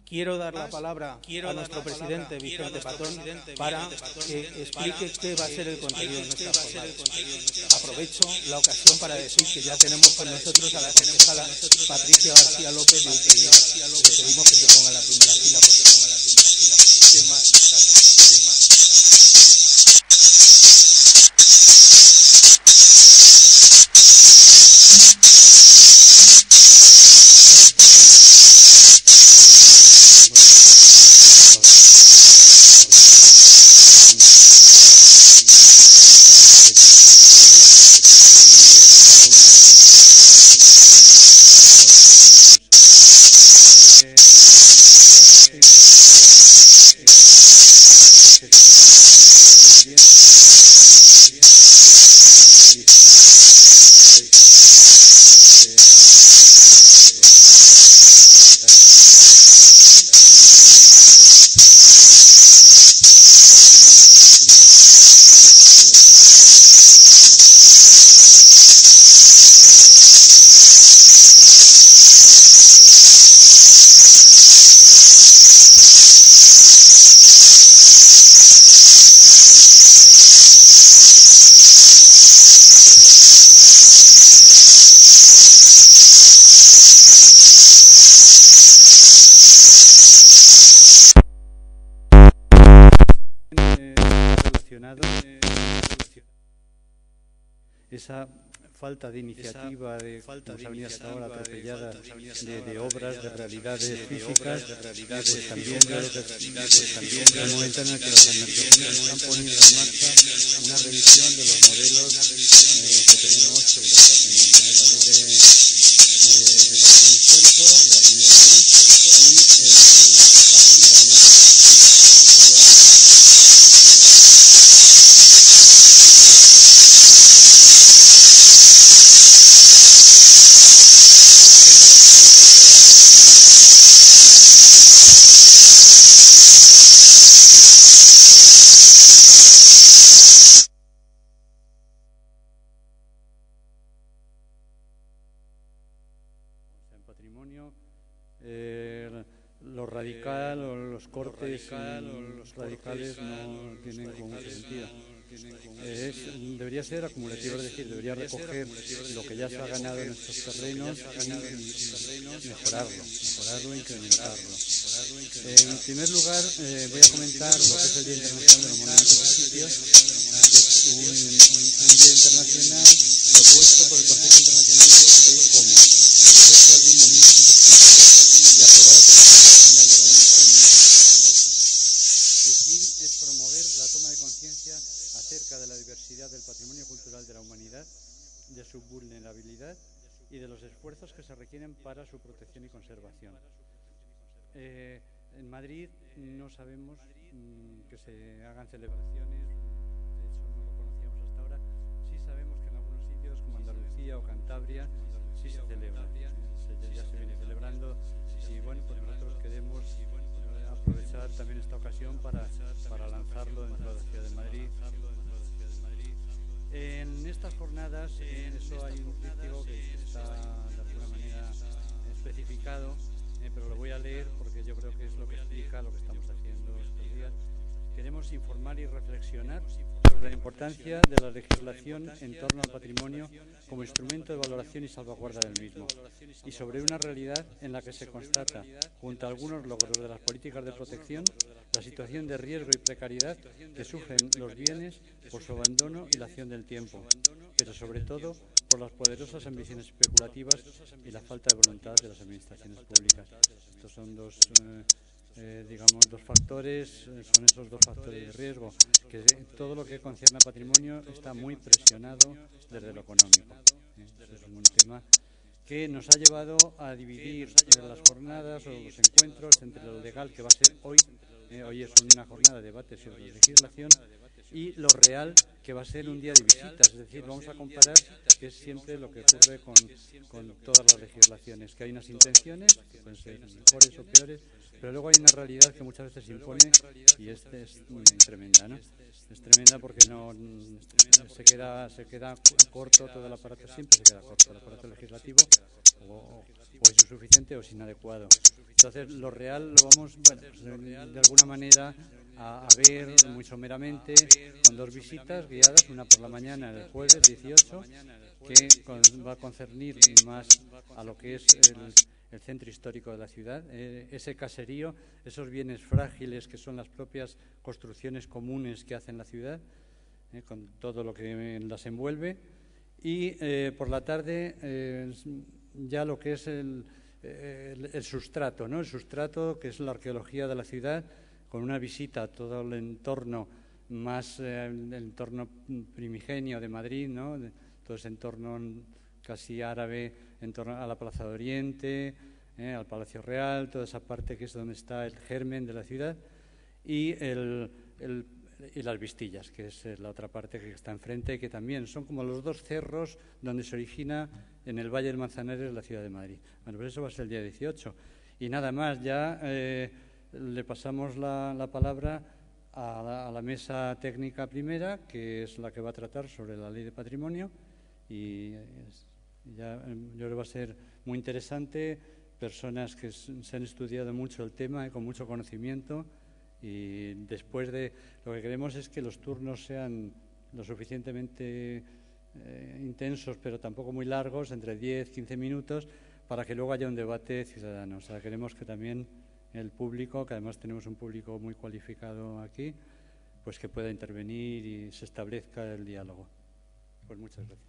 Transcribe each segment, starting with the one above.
Quiero dar la palabra a nuestro presidente Vicente Patón para que explique qué va a ser el contenido de nuestra jornada. Aprovecho la ocasión para decir que ya tenemos con nosotros a la concejala Patricia García López de UPyD. Le pedimos que se ponga en la primera fila. Esa falta de iniciativa, como se ha venido hasta ahora atropellada de obras, de realidades físicas, pues también yo creo que es el momento en el que las administraciones están poniendo en marcha una revisión de los modelos que tenemos sobre el patrimonio, la ley de patrimonio histórico, de la comunidad de patrimonio, lo radical o los cortes radicales no tienen como mucho sentido. Debería ser acumulativo, es decir, debería recoger lo que ya se ha ganado en estos terrenos y mejorarlo, incrementarlo. En primer lugar, voy a comentar lo que es el Día Internacional de los Monumentos y Sitios, que es un día internacional propuesto por el Consejo Internacional de Como y aprobado por la Conferencia General de la UNESCO en 1960. Su fin es promover la toma de conciencia acerca de la diversidad del patrimonio cultural de la humanidad, de su vulnerabilidad y de los esfuerzos que se requieren para su protección y conservación. En Madrid no sabemos que se hagan celebraciones, de hecho no lo conocíamos hasta ahora. Sí sabemos que en algunos sitios como Andalucía o Cantabria sí se celebra, ya se viene celebrando, y bueno, pues nosotros queremos aprovechar también esta ocasión para lanzarlo dentro de la ciudad de Madrid. En estas jornadas, eso hay un tríptico que está de alguna manera especificado, pero lo voy a leer porque yo creo que es lo que explica lo que estamos haciendo estos días. Queremos informar y reflexionar sobre la importancia de la legislación en torno al patrimonio como instrumento de valoración y salvaguarda del mismo, y sobre una realidad en la que se constata, junto a algunos logros de las políticas de protección, la situación de riesgo y precariedad que sufren los bienes por su abandono y la acción del tiempo, pero sobre todo por las poderosas ambiciones especulativas y la falta de voluntad de las administraciones públicas. Estos son dos factores, son esos dos factores de riesgo, que todo lo que concierne al patrimonio está muy presionado desde lo económico. Este es un tema que nos ha llevado a dividir las jornadas o los encuentros entre lo legal, que va a ser hoy es una jornada de debate sobre legislación, y lo real, que va a ser un día de visitas. Es decir, vamos a comparar, que es siempre lo que ocurre con todas las legislaciones, que hay unas intenciones que pueden ser mejores o peores, pero luego hay una realidad que muchas veces se impone, y es tremenda, ¿no? Es tremenda porque no se queda corto todo el aparato, siempre se queda corto el aparato legislativo, o es insuficiente o es inadecuado. Entonces, lo real lo vamos, bueno, pues, de alguna manera a ver muy someramente con 2 visitas guiadas, una por la mañana el jueves 18, que va a concernir más a lo que es el centro histórico de la ciudad, ese caserío, esos bienes frágiles que son las propias construcciones comunes que hacen la ciudad, con todo lo que las envuelve. Y por la tarde ya lo que es el sustrato, ¿no? El sustrato, que es la arqueología de la ciudad, con una visita a todo el entorno más el entorno primigenio de Madrid, ¿no? Todo ese entorno casi árabe, en torno a la Plaza de Oriente, al Palacio Real, toda esa parte que es donde está el germen de la ciudad, y las Vistillas, que es la otra parte que está enfrente, que también son como los 2 cerros donde se origina en el Valle del Manzanares la ciudad de Madrid. Bueno, pues eso va a ser el día 18. Y nada más, ya le pasamos la palabra a la mesa técnica primera, que es la que va a tratar sobre la Ley de Patrimonio, y ya yo creo que va a ser muy interesante, personas que se han estudiado mucho el tema, con mucho conocimiento, y después de lo que queremos es que los turnos sean lo suficientemente intensos, pero tampoco muy largos, entre 10-15 minutos, para que luego haya un debate ciudadano. O sea, queremos que también el público, que además tenemos un público muy cualificado aquí, pues que pueda intervenir y se establezca el diálogo. Pues muchas gracias.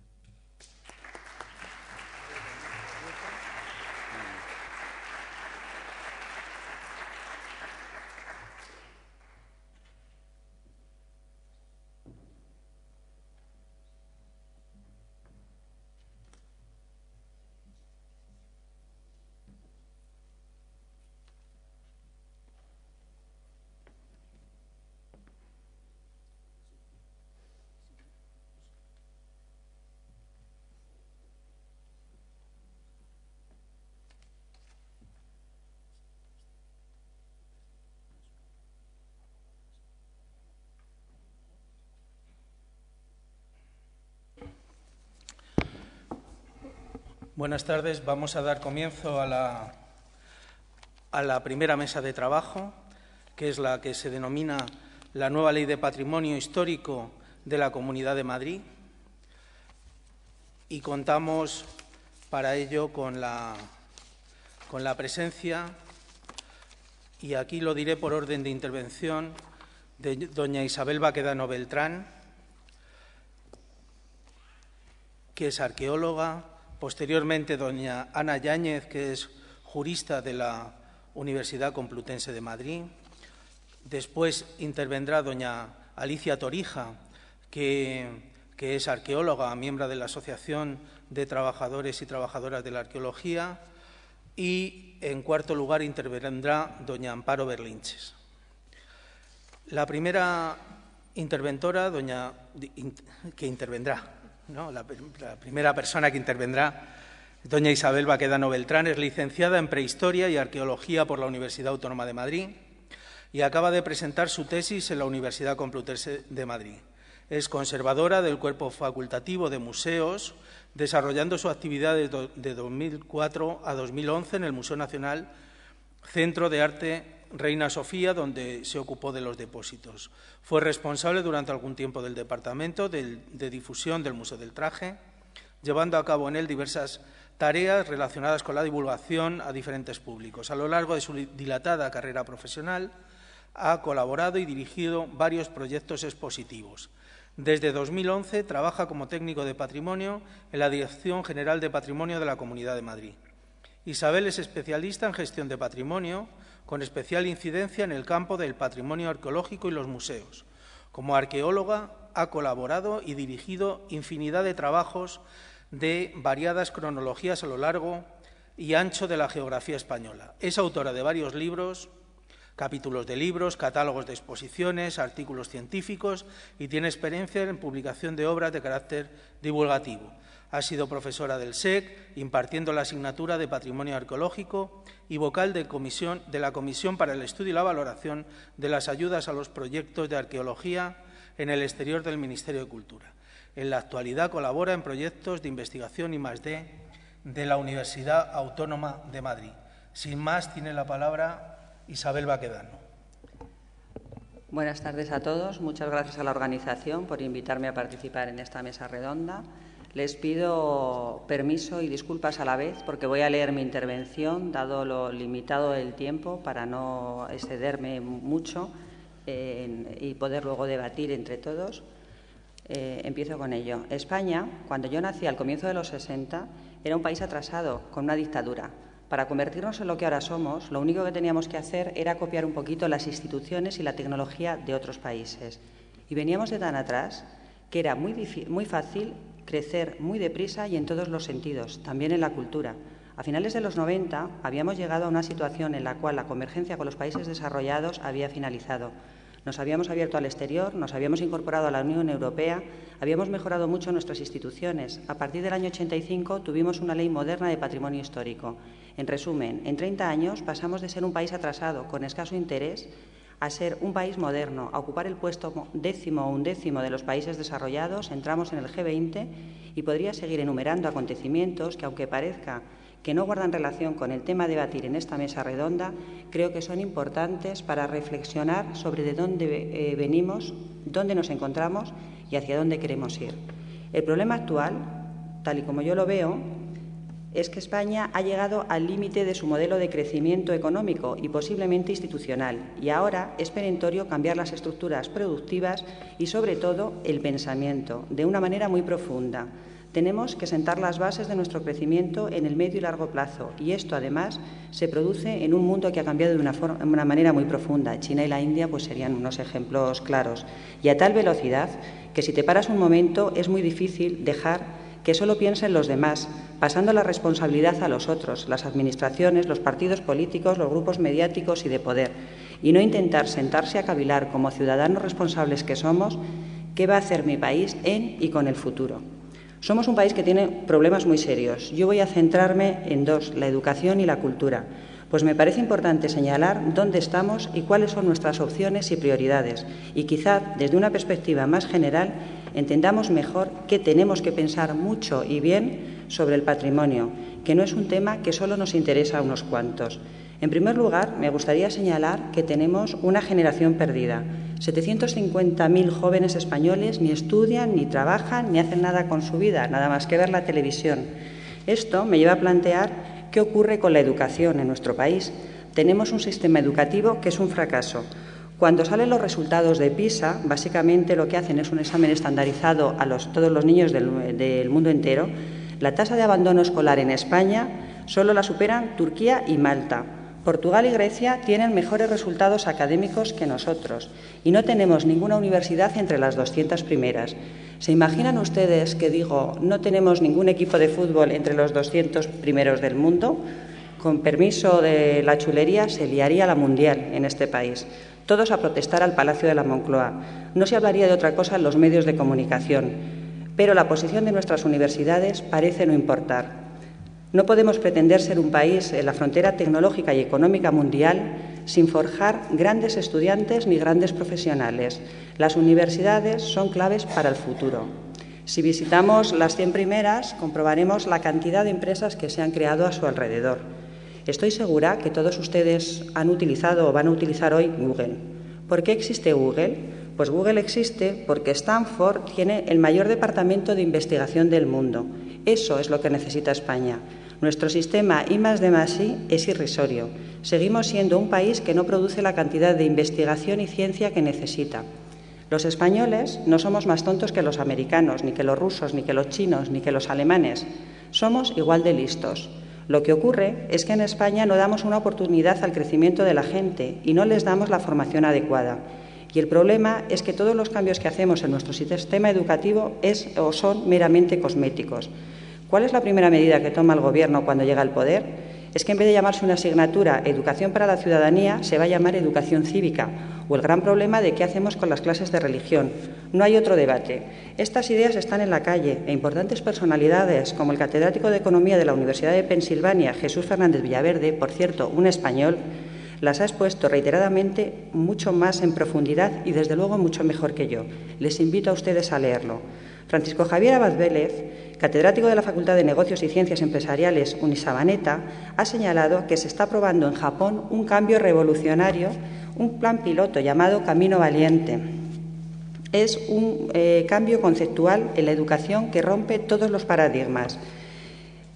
Buenas tardes. Vamos a dar comienzo a la primera mesa de trabajo, que es la que se denomina la nueva Ley de Patrimonio Histórico de la Comunidad de Madrid. Y contamos para ello con la presencia, y aquí lo diré por orden de intervención, de doña Isabel Baquedano Beltrán, que es arqueóloga. Posteriormente, doña Ana Yáñez, que es jurista de la Universidad Complutense de Madrid. Después intervendrá doña Alicia Torija, que es arqueóloga, miembro de la Asociación de Trabajadores y Trabajadoras de la Arqueología. Y, en cuarto lugar, intervendrá doña Amparo Berlinches. La primera interventora, la primera persona que intervendrá, doña Isabel Baquedano Beltrán, es licenciada en Prehistoria y Arqueología por la Universidad Autónoma de Madrid y acaba de presentar su tesis en la Universidad Complutense de Madrid. Es conservadora del Cuerpo Facultativo de Museos, desarrollando su actividad de 2004 a 2011 en el Museo Nacional Centro de Arte Reina Sofía, donde se ocupó de los depósitos. Fue responsable durante algún tiempo del Departamento de Difusión del Museo del Traje, llevando a cabo en él diversas tareas relacionadas con la divulgación a diferentes públicos. A lo largo de su dilatada carrera profesional ha colaborado y dirigido varios proyectos expositivos. Desde 2011 trabaja como técnico de patrimonio en la Dirección General de Patrimonio de la Comunidad de Madrid. Isabel es especialista en gestión de patrimonio, con especial incidencia en el campo del patrimonio arqueológico y los museos. Como arqueóloga ha colaborado y dirigido infinidad de trabajos de variadas cronologías a lo largo y ancho de la geografía española. Es autora de varios libros, capítulos de libros, catálogos de exposiciones, artículos científicos y tiene experiencia en publicación de obras de carácter divulgativo. Ha sido profesora del SEC, impartiendo la asignatura de Patrimonio Arqueológico y vocal de la Comisión para el Estudio y la Valoración de las Ayudas a los Proyectos de Arqueología en el exterior del Ministerio de Cultura. En la actualidad colabora en proyectos de investigación I+D de la Universidad Autónoma de Madrid. Sin más, tiene la palabra Isabel Baquedano. Buenas tardes a todos. Muchas gracias a la organización por invitarme a participar en esta mesa redonda. Les pido permiso y disculpas a la vez porque voy a leer mi intervención, dado lo limitado del tiempo, para no excederme mucho y poder luego debatir entre todos. Empiezo con ello. España, cuando yo nací al comienzo de los 60, era un país atrasado, con una dictadura. Para convertirnos en lo que ahora somos, lo único que teníamos que hacer era copiar un poquito las instituciones y la tecnología de otros países. Y veníamos de tan atrás que era muy fácil crecer muy deprisa y en todos los sentidos, también en la cultura. A finales de los 90 habíamos llegado a una situación en la cual la convergencia con los países desarrollados había finalizado. Nos habíamos abierto al exterior, nos habíamos incorporado a la Unión Europea, habíamos mejorado mucho nuestras instituciones. A partir del año 85 tuvimos una ley moderna de patrimonio histórico. En resumen, en 30 años pasamos de ser un país atrasado, con escaso interés, a ser un país moderno, a ocupar el puesto 10º o 11º de los países desarrollados, entramos en el G20 y podría seguir enumerando acontecimientos que, aunque parezca que no guardan relación con el tema a debatir en esta mesa redonda, creo que son importantes para reflexionar sobre de dónde venimos, dónde nos encontramos y hacia dónde queremos ir. El problema actual, tal y como yo lo veo, es que España ha llegado al límite de su modelo de crecimiento económico y posiblemente institucional, y ahora es perentorio cambiar las estructuras productivas y, sobre todo, el pensamiento, de una manera muy profunda. Tenemos que sentar las bases de nuestro crecimiento en el medio y largo plazo, y esto, además, se produce en un mundo que ha cambiado de una manera muy profunda. China y la India pues, serían unos ejemplos claros, y a tal velocidad que si te paras un momento es muy difícil dejar que solo piensen los demás, pasando la responsabilidad a los otros, las administraciones, los partidos políticos, los grupos mediáticos y de poder, y no intentar sentarse a cavilar como ciudadanos responsables que somos qué va a hacer mi país en y con el futuro. Somos un país que tiene problemas muy serios. Yo voy a centrarme en dos, la educación y la cultura, pues me parece importante señalar dónde estamos y cuáles son nuestras opciones y prioridades, y quizá desde una perspectiva más general entendamos mejor que tenemos que pensar mucho y bien sobre el patrimonio, que no es un tema que solo nos interesa a unos cuantos. En primer lugar, me gustaría señalar que tenemos una generación perdida. 750.000 jóvenes españoles ni estudian, ni trabajan, ni hacen nada con su vida, nada más que ver la televisión. Esto me lleva a plantear qué ocurre con la educación en nuestro país. Tenemos un sistema educativo que es un fracaso. Cuando salen los resultados de PISA, básicamente lo que hacen es un examen estandarizado a todos los niños del mundo entero. La tasa de abandono escolar en España solo la superan Turquía y Malta. Portugal y Grecia tienen mejores resultados académicos que nosotros y no tenemos ninguna universidad entre las 200 primeras. ¿Se imaginan ustedes que digo no tenemos ningún equipo de fútbol entre los 200 primeros del mundo? Con permiso de la chulería, se liaría la mundial en este país. Todos a protestar al Palacio de la Moncloa. No se hablaría de otra cosa en los medios de comunicación, pero la posición de nuestras universidades parece no importar. No podemos pretender ser un país en la frontera tecnológica y económica mundial sin forjar grandes estudiantes ni grandes profesionales. Las universidades son claves para el futuro. Si visitamos las 100 primeras, comprobaremos la cantidad de empresas que se han creado a su alrededor. Estoy segura que todos ustedes han utilizado o van a utilizar hoy Google. ¿Por qué existe Google? Pues Google existe porque Stanford tiene el mayor departamento de investigación del mundo. Eso es lo que necesita España. Nuestro sistema I+D+I es irrisorio. Seguimos siendo un país que no produce la cantidad de investigación y ciencia que necesita. Los españoles no somos más tontos que los americanos, ni que los rusos, ni que los chinos, ni que los alemanes. Somos igual de listos. Lo que ocurre es que en España no damos una oportunidad al crecimiento de la gente y no les damos la formación adecuada. Y el problema es que todos los cambios que hacemos en nuestro sistema educativo son meramente cosméticos. ¿Cuál es la primera medida que toma el Gobierno cuando llega al poder? Es que en vez de llamarse una asignatura Educación para la Ciudadanía, se va a llamar Educación Cívica, o el gran problema de qué hacemos con las clases de religión. No hay otro debate. Estas ideas están en la calle e importantes personalidades, como el catedrático de Economía de la Universidad de Pensilvania, Jesús Fernández Villaverde, por cierto, un español, las ha expuesto reiteradamente mucho más en profundidad y, desde luego, mucho mejor que yo. Les invito a ustedes a leerlo. Francisco Javier Abad Vélez, catedrático de la Facultad de Negocios y Ciencias Empresariales Unisabaneta, ha señalado que se está probando en Japón un cambio revolucionario, un plan piloto llamado Camino Valiente. Es un cambio conceptual en la educación que rompe todos los paradigmas.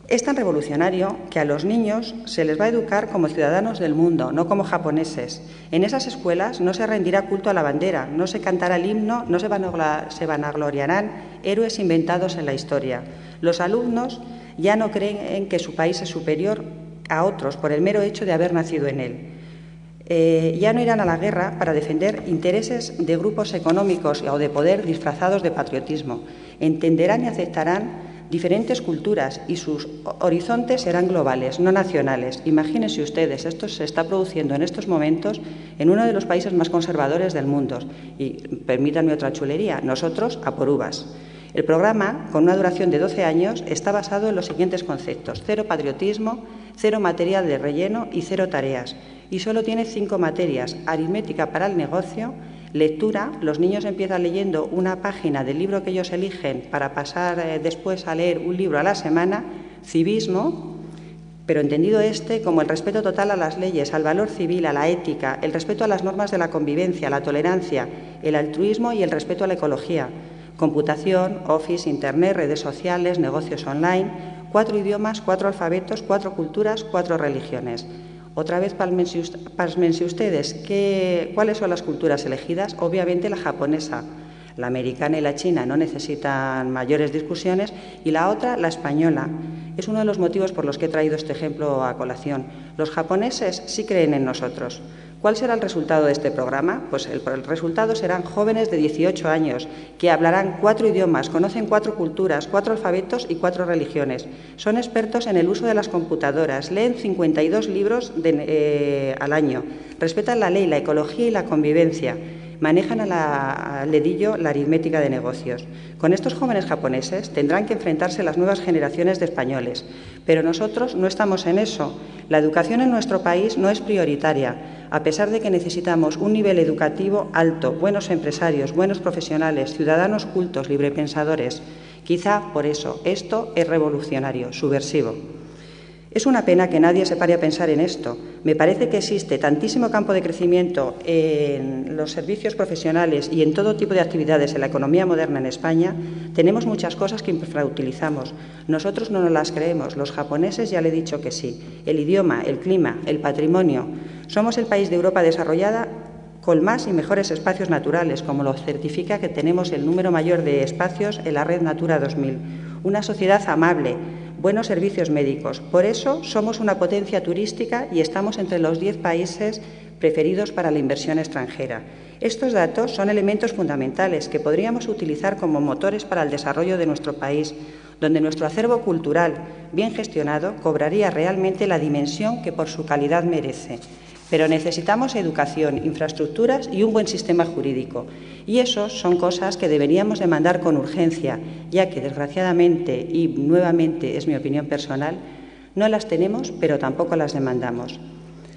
Es tan revolucionario que a los niños se les va a educar como ciudadanos del mundo, no como japoneses. En esas escuelas no se rendirá culto a la bandera, no se cantará el himno, no se vanagloriarán héroes inventados en la historia. Los alumnos ya no creen en que su país es superior a otros por el mero hecho de haber nacido en él. Ya no irán a la guerra para defender intereses de grupos económicos o de poder disfrazados de patriotismo. Entenderán y aceptarán diferentes culturas y sus horizontes serán globales, no nacionales. Imagínense ustedes, esto se está produciendo en estos momentos en uno de los países más conservadores del mundo. Y permítanme otra chulería, nosotros a por uvas. El programa, con una duración de 12 años, está basado en los siguientes conceptos: 0 patriotismo, 0 material de relleno y 0 tareas. Y solo tiene 5 materias: aritmética para el negocio, lectura, los niños empiezan leyendo una página del libro que ellos eligen para pasar después a leer un libro a la semana, civismo, pero entendido como el respeto total a las leyes, al valor civil, a la ética, el respeto a las normas de la convivencia, la tolerancia, el altruismo y el respeto a la ecología, computación, Office, Internet, redes sociales, negocios online, 4 idiomas, 4 alfabetos, 4 culturas, 4 religiones. Otra vez, pásmense ustedes, ¿cuáles son las culturas elegidas? Obviamente la japonesa, la americana y la china no necesitan mayores discusiones, y la otra, la española. Es uno de los motivos por los que he traído este ejemplo a colación. Los japoneses sí creen en nosotros. ¿Cuál será el resultado de este programa? Pues el resultado serán jóvenes de 18 años que hablarán 4 idiomas, conocen 4 culturas, 4 alfabetos y 4 religiones. Son expertos en el uso de las computadoras, leen 52 libros al año, respetan la ley, la ecología y la convivencia, manejan al dedillo la aritmética de negocios. Con estos jóvenes japoneses tendrán que enfrentarse las nuevas generaciones de españoles, pero nosotros no estamos en eso. La educación en nuestro país no es prioritaria, a pesar de que necesitamos un nivel educativo alto, buenos empresarios, buenos profesionales, ciudadanos cultos, librepensadores. Quizá por eso esto es revolucionario, subversivo. Es una pena que nadie se pare a pensar en esto. Me parece que existe tantísimo campo de crecimiento en los servicios profesionales y en todo tipo de actividades en la economía moderna en España. Tenemos muchas cosas que infrautilizamos. Nosotros no nos las creemos. Los japoneses ya le he dicho que sí. El idioma, el clima, el patrimonio. Somos el país de Europa desarrollada con más y mejores espacios naturales, como lo certifica que tenemos el número mayor de espacios en la red Natura 2000. Una sociedad amable, buenos servicios médicos. Por eso somos una potencia turística y estamos entre los 10 países preferidos para la inversión extranjera. Estos datos son elementos fundamentales que podríamos utilizar como motores para el desarrollo de nuestro país, donde nuestro acervo cultural, bien gestionado, cobraría realmente la dimensión que por su calidad merece. Pero necesitamos educación, infraestructuras y un buen sistema jurídico. Y eso son cosas que deberíamos demandar con urgencia, ya que, desgraciadamente, y nuevamente es mi opinión personal, no las tenemos, pero tampoco las demandamos.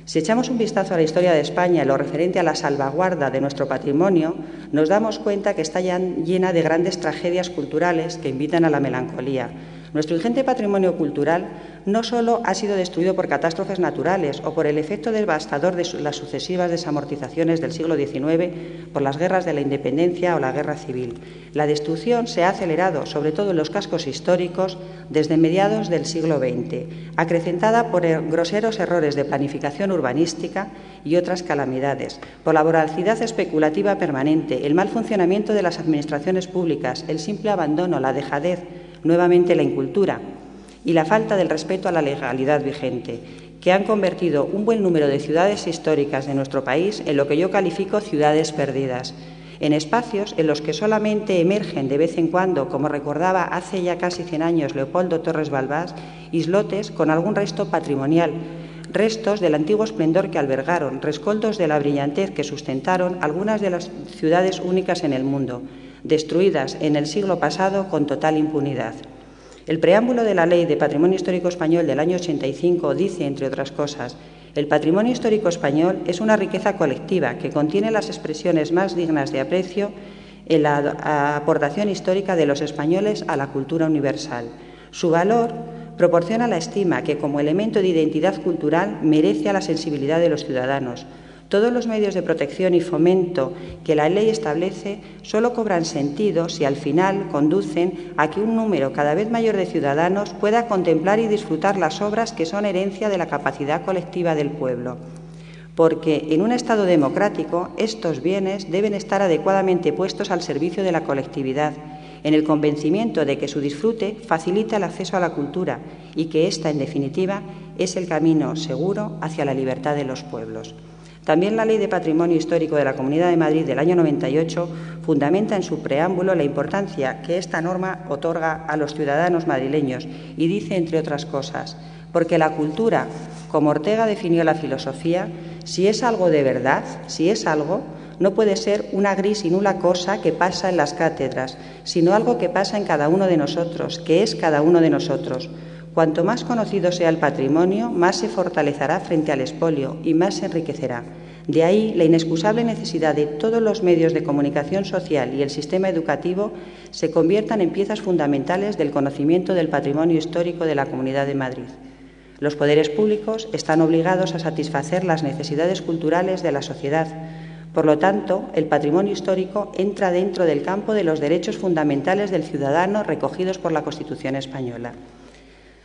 Si echamos un vistazo a la historia de España en lo referente a la salvaguarda de nuestro patrimonio, nos damos cuenta que está llena de grandes tragedias culturales que invitan a la melancolía. Nuestro ingente patrimonio cultural no solo ha sido destruido por catástrofes naturales o por el efecto devastador de las sucesivas desamortizaciones del siglo XIX, por las guerras de la independencia o la guerra civil. La destrucción se ha acelerado, sobre todo en los cascos históricos, desde mediados del siglo XX, acrecentada por groseros errores de planificación urbanística y otras calamidades, por la voracidad especulativa permanente, el mal funcionamiento de las administraciones públicas, el simple abandono, la dejadez, nuevamente la incultura y la falta del respeto a la legalidad vigente, que han convertido un buen número de ciudades históricas de nuestro país en lo que yo califico ciudades perdidas, en espacios en los que solamente emergen de vez en cuando, como recordaba hace ya casi 100 años Leopoldo Torres Balbás, islotes con algún resto patrimonial, restos del antiguo esplendor que albergaron, rescoldos de la brillantez que sustentaron algunas de las ciudades únicas en el mundo, destruidas en el siglo pasado con total impunidad. El preámbulo de la Ley de Patrimonio Histórico Español del año 85 dice, entre otras cosas, el patrimonio histórico español es una riqueza colectiva que contiene las expresiones más dignas de aprecio en la aportación histórica de los españoles a la cultura universal. Su valor proporciona la estima que, como elemento de identidad cultural, merece a la sensibilidad de los ciudadanos. Todos los medios de protección y fomento que la ley establece solo cobran sentido si al final conducen a que un número cada vez mayor de ciudadanos pueda contemplar y disfrutar las obras que son herencia de la capacidad colectiva del pueblo. Porque en un Estado democrático estos bienes deben estar adecuadamente puestos al servicio de la colectividad, en el convencimiento de que su disfrute facilita el acceso a la cultura y que ésta, en definitiva, es el camino seguro hacia la libertad de los pueblos. También la Ley de Patrimonio Histórico de la Comunidad de Madrid del año 98 fundamenta en su preámbulo la importancia que esta norma otorga a los ciudadanos madrileños y dice, entre otras cosas, porque la cultura, como Ortega definió la filosofía, si es algo de verdad, si es algo, no puede ser una gris y nula cosa que pasa en las cátedras, sino algo que pasa en cada uno de nosotros, que es cada uno de nosotros. Cuanto más conocido sea el patrimonio, más se fortalecerá frente al expolio y más se enriquecerá. De ahí la inexcusable necesidad de todos los medios de comunicación social y el sistema educativo se conviertan en piezas fundamentales del conocimiento del patrimonio histórico de la Comunidad de Madrid. Los poderes públicos están obligados a satisfacer las necesidades culturales de la sociedad. Por lo tanto, el patrimonio histórico entra dentro del campo de los derechos fundamentales del ciudadano recogidos por la Constitución española.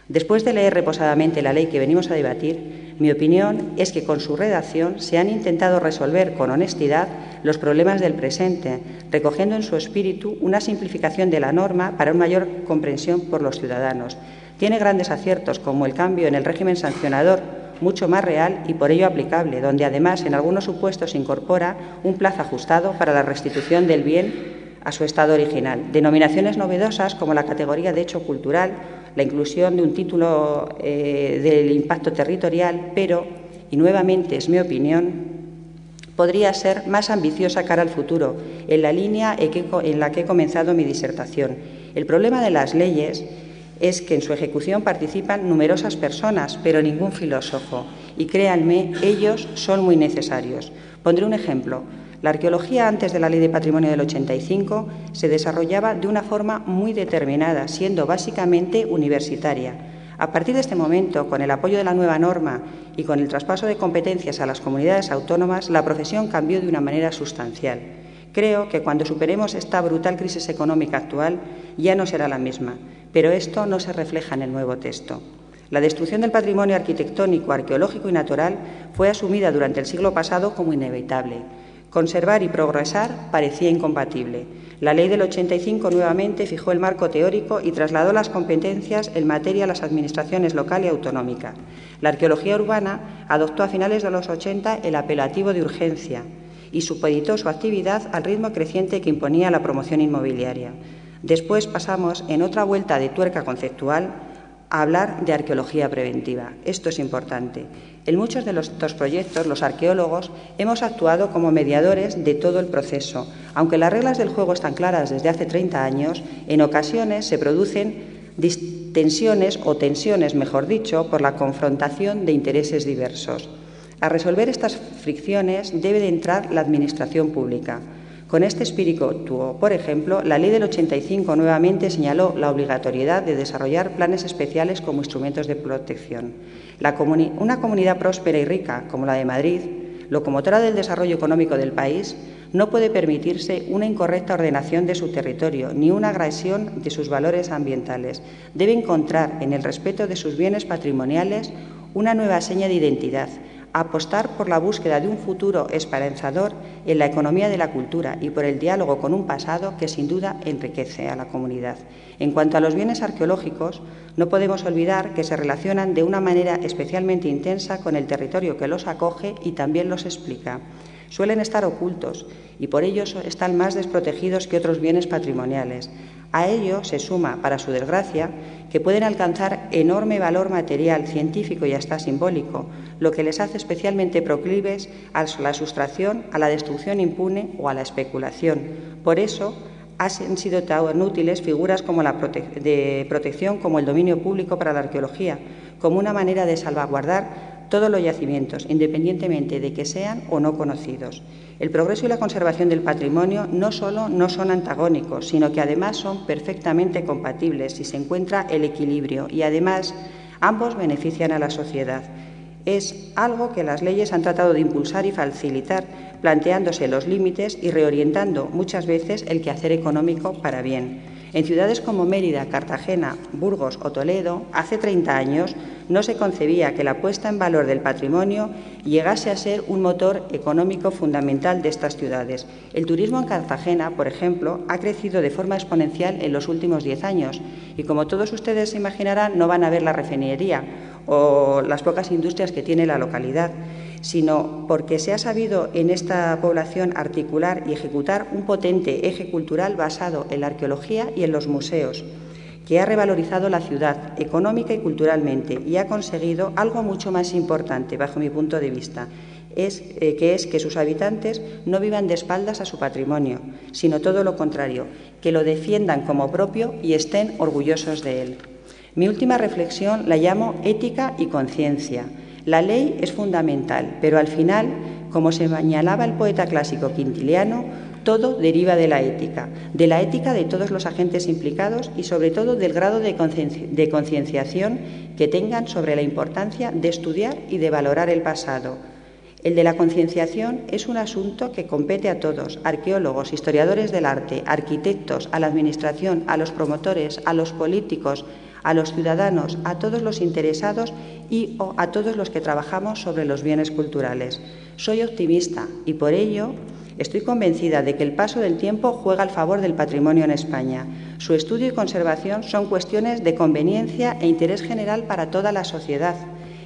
Después de leer reposadamente la ley que venimos a debatir, mi opinión es que con su redacción se han intentado resolver con honestidad los problemas del presente, recogiendo en su espíritu una simplificación de la norma para una mayor comprensión por los ciudadanos. Tiene grandes aciertos, como el cambio en el régimen sancionador, mucho más real y por ello aplicable, donde además en algunos supuestos se incorpora un plazo ajustado para la restitución del bien a su estado original. Denominaciones novedosas como la categoría de hecho cultural, la inclusión de un título del impacto territorial, pero, y nuevamente es mi opinión, podría ser más ambiciosa cara al futuro, en la línea en la que he comenzado mi disertación. El problema de las leyes es que en su ejecución participan numerosas personas, pero ningún filósofo. Y créanme, ellos son muy necesarios. Pondré un ejemplo. La arqueología, antes de la Ley de Patrimonio del 85, se desarrollaba de una forma muy determinada, siendo básicamente universitaria. A partir de este momento, con el apoyo de la nueva norma y con el traspaso de competencias a las comunidades autónomas, la profesión cambió de una manera sustancial. Creo que cuando superemos esta brutal crisis económica actual ya no será la misma, pero esto no se refleja en el nuevo texto. La destrucción del patrimonio arquitectónico, arqueológico y natural fue asumida durante el siglo pasado como inevitable. Conservar y progresar parecía incompatible. La Ley del 85 nuevamente fijó el marco teórico y trasladó las competencias en materia a las administraciones local y autonómica. La arqueología urbana adoptó a finales de los 80 el apelativo de urgencia y supeditó su actividad al ritmo creciente que imponía la promoción inmobiliaria. Después pasamos, en otra vuelta de tuerca conceptual, a hablar de arqueología preventiva. Esto es importante. En muchos de estos proyectos, los arqueólogos hemos actuado como mediadores de todo el proceso. Aunque las reglas del juego están claras desde hace 30 años, en ocasiones se producen distensiones o tensiones, mejor dicho, por la confrontación de intereses diversos. A resolver estas fricciones debe de entrar la Administración pública. Con este espíritu, por ejemplo, la Ley del 85 nuevamente señaló la obligatoriedad de desarrollar planes especiales como instrumentos de protección. Una comunidad próspera y rica como la de Madrid, locomotora del desarrollo económico del país, no puede permitirse una incorrecta ordenación de su territorio ni una agresión de sus valores ambientales. Debe encontrar en el respeto de sus bienes patrimoniales una nueva seña de identidad, apostar por la búsqueda de un futuro esperanzador en la economía de la cultura y por el diálogo con un pasado que sin duda enriquece a la comunidad. En cuanto a los bienes arqueológicos, no podemos olvidar que se relacionan de una manera especialmente intensa con el territorio que los acoge y también los explica. Suelen estar ocultos y por ello están más desprotegidos que otros bienes patrimoniales. A ello se suma, para su desgracia, que pueden alcanzar enorme valor material, científico y hasta simbólico, lo que les hace especialmente proclives a la sustracción, a la destrucción impune o a la especulación. Por eso han sido tan útiles figuras como de protección como el dominio público para la arqueología, como una manera de salvaguardar todos los yacimientos, independientemente de que sean o no conocidos. El progreso y la conservación del patrimonio no solo no son antagónicos, sino que además son perfectamente compatibles si se encuentra el equilibrio y además ambos benefician a la sociedad. Es algo que las leyes han tratado de impulsar y facilitar, planteándose los límites y reorientando muchas veces el quehacer económico para bien. En ciudades como Mérida, Cartagena, Burgos o Toledo, hace 30 años no se concebía que la puesta en valor del patrimonio llegase a ser un motor económico fundamental de estas ciudades. El turismo en Cartagena, por ejemplo, ha crecido de forma exponencial en los últimos 10 años y, como todos ustedes se imaginarán, no van a ver la refinería o las pocas industrias que tiene la localidad, sino porque se ha sabido en esta población articular y ejecutar un potente eje cultural basado en la arqueología y en los museos, que ha revalorizado la ciudad económica y culturalmente y ha conseguido algo mucho más importante, bajo mi punto de vista, que sus habitantes no vivan de espaldas a su patrimonio, sino todo lo contrario, que lo defiendan como propio y estén orgullosos de él. Mi última reflexión la llamo ética y conciencia. La ley es fundamental, pero al final, como señalaba el poeta clásico Quintiliano, todo deriva de la ética de todos los agentes implicados y, sobre todo, del grado de concienciación que tengan sobre la importancia de estudiar y de valorar el pasado. El de la concienciación es un asunto que compete a todos, arqueólogos, historiadores del arte, arquitectos, a la Administración, a los promotores, a los políticos, a los ciudadanos, a todos los interesados y a todos los que trabajamos sobre los bienes culturales. Soy optimista y, por ello, estoy convencida de que el paso del tiempo juega al favor del patrimonio en España. Su estudio y conservación son cuestiones de conveniencia e interés general para toda la sociedad.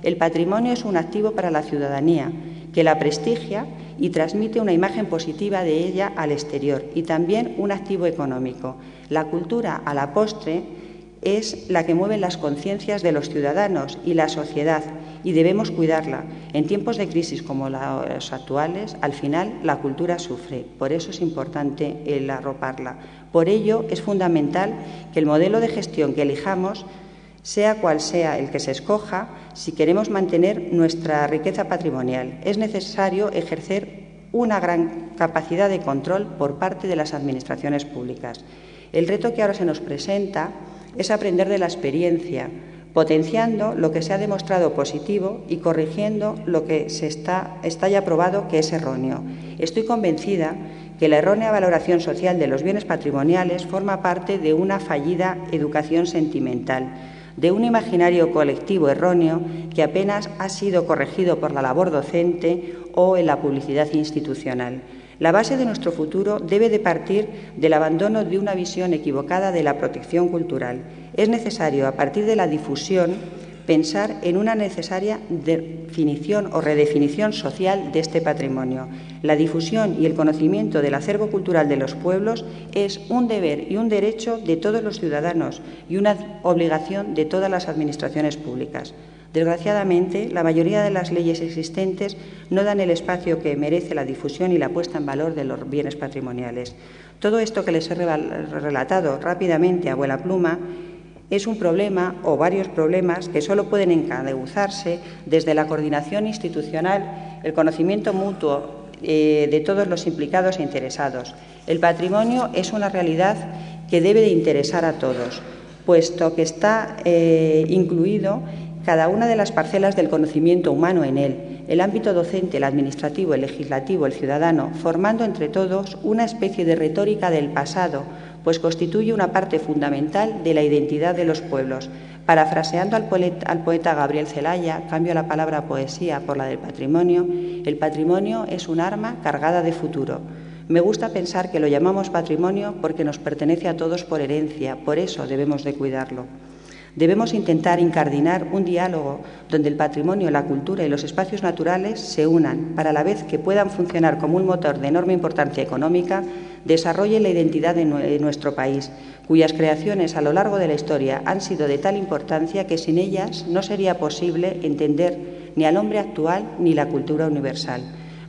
El patrimonio es un activo para la ciudadanía, que la prestigia y transmite una imagen positiva de ella al exterior, y también un activo económico. La cultura, a la postre, es la que mueve las conciencias de los ciudadanos y la sociedad, y debemos cuidarla. En tiempos de crisis como los actuales, al final la cultura sufre. Por eso es importante el arroparla. Por ello es fundamental que el modelo de gestión que elijamos, sea cual sea el que se escoja, si queremos mantener nuestra riqueza patrimonial, es necesario ejercer una gran capacidad de control por parte de las administraciones públicas. El reto que ahora se nos presenta es aprender de la experiencia, potenciando lo que se ha demostrado positivo y corrigiendo lo que está ya probado que es erróneo. Estoy convencida que la errónea valoración social de los bienes patrimoniales forma parte de una fallida educación sentimental, de un imaginario colectivo erróneo que apenas ha sido corregido por la labor docente o en la publicidad institucional. La base de nuestro futuro debe de partir del abandono de una visión equivocada de la protección cultural. Es necesario, a partir de la difusión, pensar en una necesaria definición o redefinición social de este patrimonio. La difusión y el conocimiento del acervo cultural de los pueblos es un deber y un derecho de todos los ciudadanos y una obligación de todas las administraciones públicas. Desgraciadamente, la mayoría de las leyes existentes no dan el espacio que merece la difusión y la puesta en valor de los bienes patrimoniales. Todo esto que les he relatado rápidamente a vuela pluma es un problema o varios problemas que solo pueden encauzarse desde la coordinación institucional, el conocimiento mutuo de todos los implicados e interesados. El patrimonio es una realidad que debe de interesar a todos, puesto que está incluido cada una de las parcelas del conocimiento humano en él, el ámbito docente, el administrativo, el legislativo, el ciudadano, formando entre todos una especie de retórica del pasado, pues constituye una parte fundamental de la identidad de los pueblos. Parafraseando al poeta Gabriel Celaya, cambio la palabra poesía por la del patrimonio, el patrimonio es un arma cargada de futuro. Me gusta pensar que lo llamamos patrimonio porque nos pertenece a todos por herencia, por eso debemos de cuidarlo. Debemos intentar incardinar un diálogo donde el patrimonio, la cultura y los espacios naturales se unan para, a la vez que puedan funcionar como un motor de enorme importancia económica, desarrollen la identidad de nuestro país, cuyas creaciones a lo largo de la historia han sido de tal importancia que sin ellas no sería posible entender ni al hombre actual ni la cultura universal.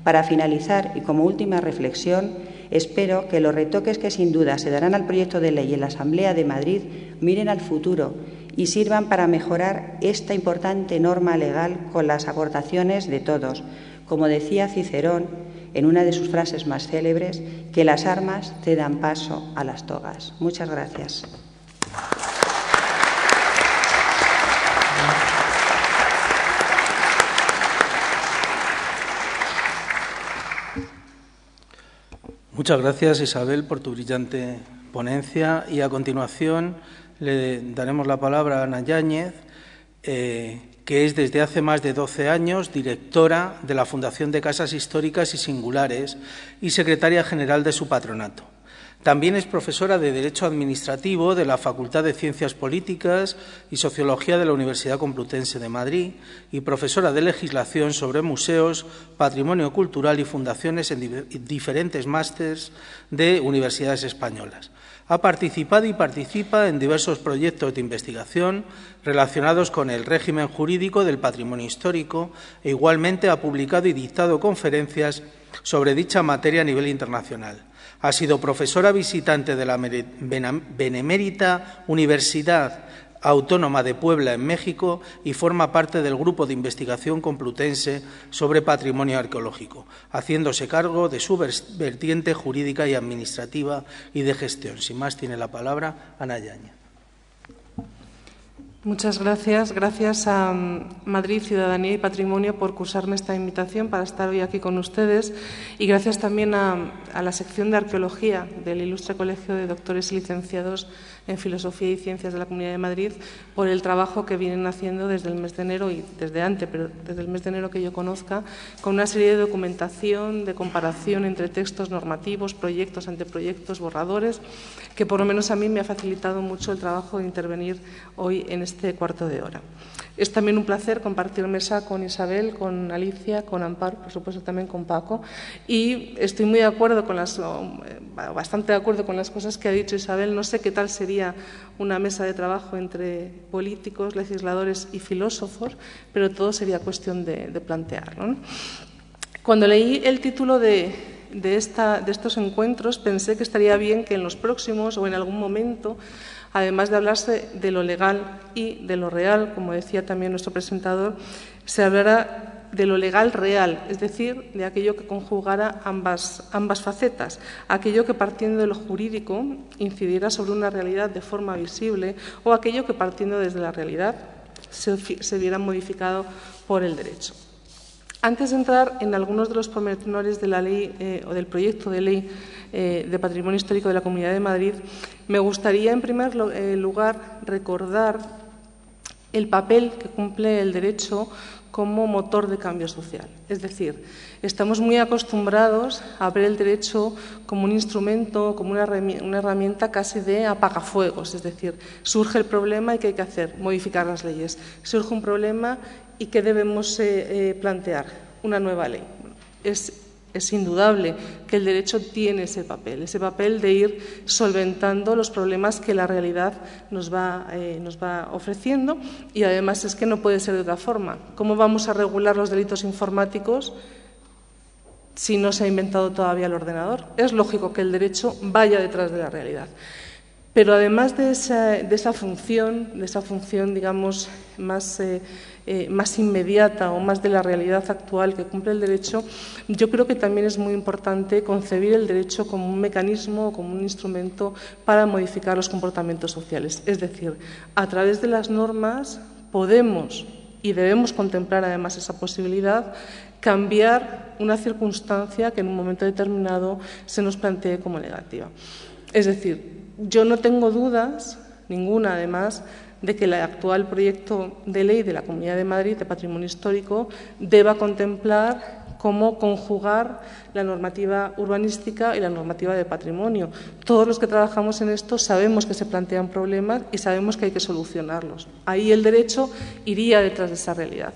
Para finalizar y como última reflexión, espero que los retoques que sin duda se darán al proyecto de ley en la Asamblea de Madrid miren al futuro y sirvan para mejorar esta importante norma legal con las aportaciones de todos. Como decía Cicerón en una de sus frases más célebres, que las armas cedan paso a las togas. Muchas gracias. Muchas gracias, Isabel, por tu brillante ponencia. Y a continuación le daremos la palabra a Ana Yáñez, que es desde hace más de 12 años directora de la Fundación de Casas Históricas y Singulares y secretaria general de su patronato. También es profesora de Derecho Administrativo de la Facultad de Ciencias Políticas y Sociología de la Universidad Complutense de Madrid y profesora de Legislación sobre museos, patrimonio cultural y fundaciones en diferentes másters de universidades españolas. Ha participado y participa en diversos proyectos de investigación relacionados con el régimen jurídico del patrimonio histórico e igualmente ha publicado y dictado conferencias sobre dicha materia a nivel internacional. Ha sido profesora visitante de la Benemérita Universidad Autónoma de Puebla en México y forma parte del Grupo de Investigación Complutense sobre Patrimonio Arqueológico, haciéndose cargo de su vertiente jurídica y administrativa y de gestión. Sin más, tiene la palabra Ana Yáñez. Muchas gracias. Gracias a Madrid, Ciudadanía y Patrimonio por cursarme esta invitación para estar hoy aquí con ustedes y gracias también a la sección de Arqueología del Ilustre Colegio de Doctores y Licenciados en Filosofía y Ciencias de la Comunidad de Madrid por el trabajo que vienen haciendo desde el mes de enero y desde antes, pero desde el mes de enero que yo conozca, con una serie de documentación, de comparación entre textos normativos, proyectos, anteproyectos, borradores, que por lo menos a mí me ha facilitado mucho el trabajo de intervenir hoy en este cuarto de hora. Es también un placer compartir mesa con Isabel, con Alicia, con Amparo, por supuesto también con Paco, y estoy muy de acuerdo con bastante de acuerdo con las cosas que ha dicho Isabel. No sé qué tal sería una mesa de trabajo entre políticos, legisladores y filósofos, pero todo sería cuestión de plantearlo, ¿no? Cuando leí el título de estos encuentros, pensé que estaría bien que en los próximos o en algún momento, además de hablarse de lo legal y de lo real, como decía también nuestro presentador, se hablará de lo legal real, es decir, de aquello que conjugara ambas facetas, aquello que partiendo de lo jurídico incidiera sobre una realidad de forma visible o aquello que partiendo desde la realidad se viera modificado por el derecho. Antes de entrar en algunos de los pormenores de la ley o del proyecto de ley de Patrimonio Histórico de la Comunidad de Madrid, me gustaría en primer lugar recordar el papel que cumple el derecho como motor de cambio social. Es decir, estamos muy acostumbrados a ver el derecho como un instrumento, como una herramienta casi de apagafuegos. Es decir, surge el problema y ¿qué hay que hacer? Modificar las leyes. Surge un problema y ¿qué debemos plantear? Una nueva ley. Es indudable que el derecho tiene ese papel de ir solventando los problemas que la realidad nos va ofreciendo y además es que no puede ser de otra forma. ¿Cómo vamos a regular los delitos informáticos si no se ha inventado todavía el ordenador? Es lógico que el derecho vaya detrás de la realidad. Pero además de esa función, digamos, más inmediata o más de la realidad actual que cumple el derecho, yo creo que también es muy importante concebir el derecho como un mecanismo, como un instrumento para modificar los comportamientos sociales. Es decir, a través de las normas podemos y debemos contemplar además esa posibilidad, cambiar una circunstancia que en un momento determinado se nos plantee como negativa. Es decir, yo no tengo dudas, ninguna además, de que el actual proyecto de ley de la Comunidad de Madrid de Patrimonio Histórico deba contemplar cómo conjugar la normativa urbanística y la normativa de patrimonio. Todos los que trabajamos en esto sabemos que se plantean problemas y sabemos que hay que solucionarlos. Ahí el derecho iría detrás de esa realidad.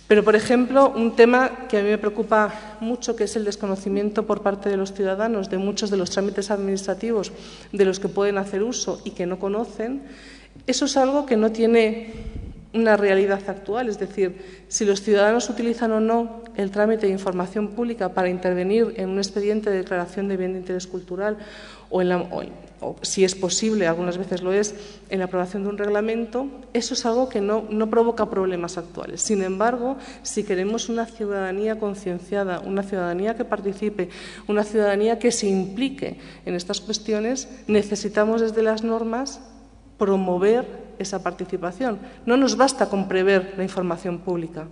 Pero, por ejemplo, un tema que a mí me preocupa mucho, que es el desconocimiento por parte de los ciudadanos de muchos de los trámites administrativos de los que pueden hacer uso y que no conocen, eso es algo que no tiene una realidad actual, es decir, si los ciudadanos utilizan o no el trámite de información pública para intervenir en un expediente de declaración de bien de interés cultural o si es posible, algunas veces lo es, en la aprobación de un reglamento, eso es algo que no provoca problemas actuales. Sin embargo, si queremos una ciudadanía concienciada, una ciudadanía que participe, una ciudadanía que se implique en estas cuestiones, necesitamos desde las normas promover esa participación. No nos basta con prever la información pública.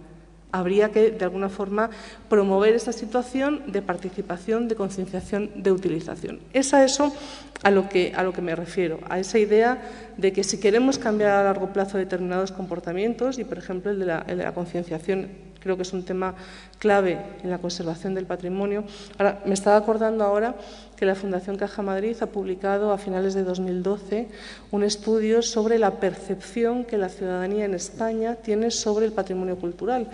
Habría que, de alguna forma, promover esa situación de participación, de concienciación, de utilización. Es a eso a lo que me refiero, a esa idea de que si queremos cambiar a largo plazo determinados comportamientos, y por ejemplo el de la concienciación creo que es un tema clave en la conservación del patrimonio. Ahora, me estaba acordando ahora que la Fundación Caja Madrid ha publicado a finales de 2012 un estudio sobre la percepción que la ciudadanía en España tiene sobre el patrimonio cultural.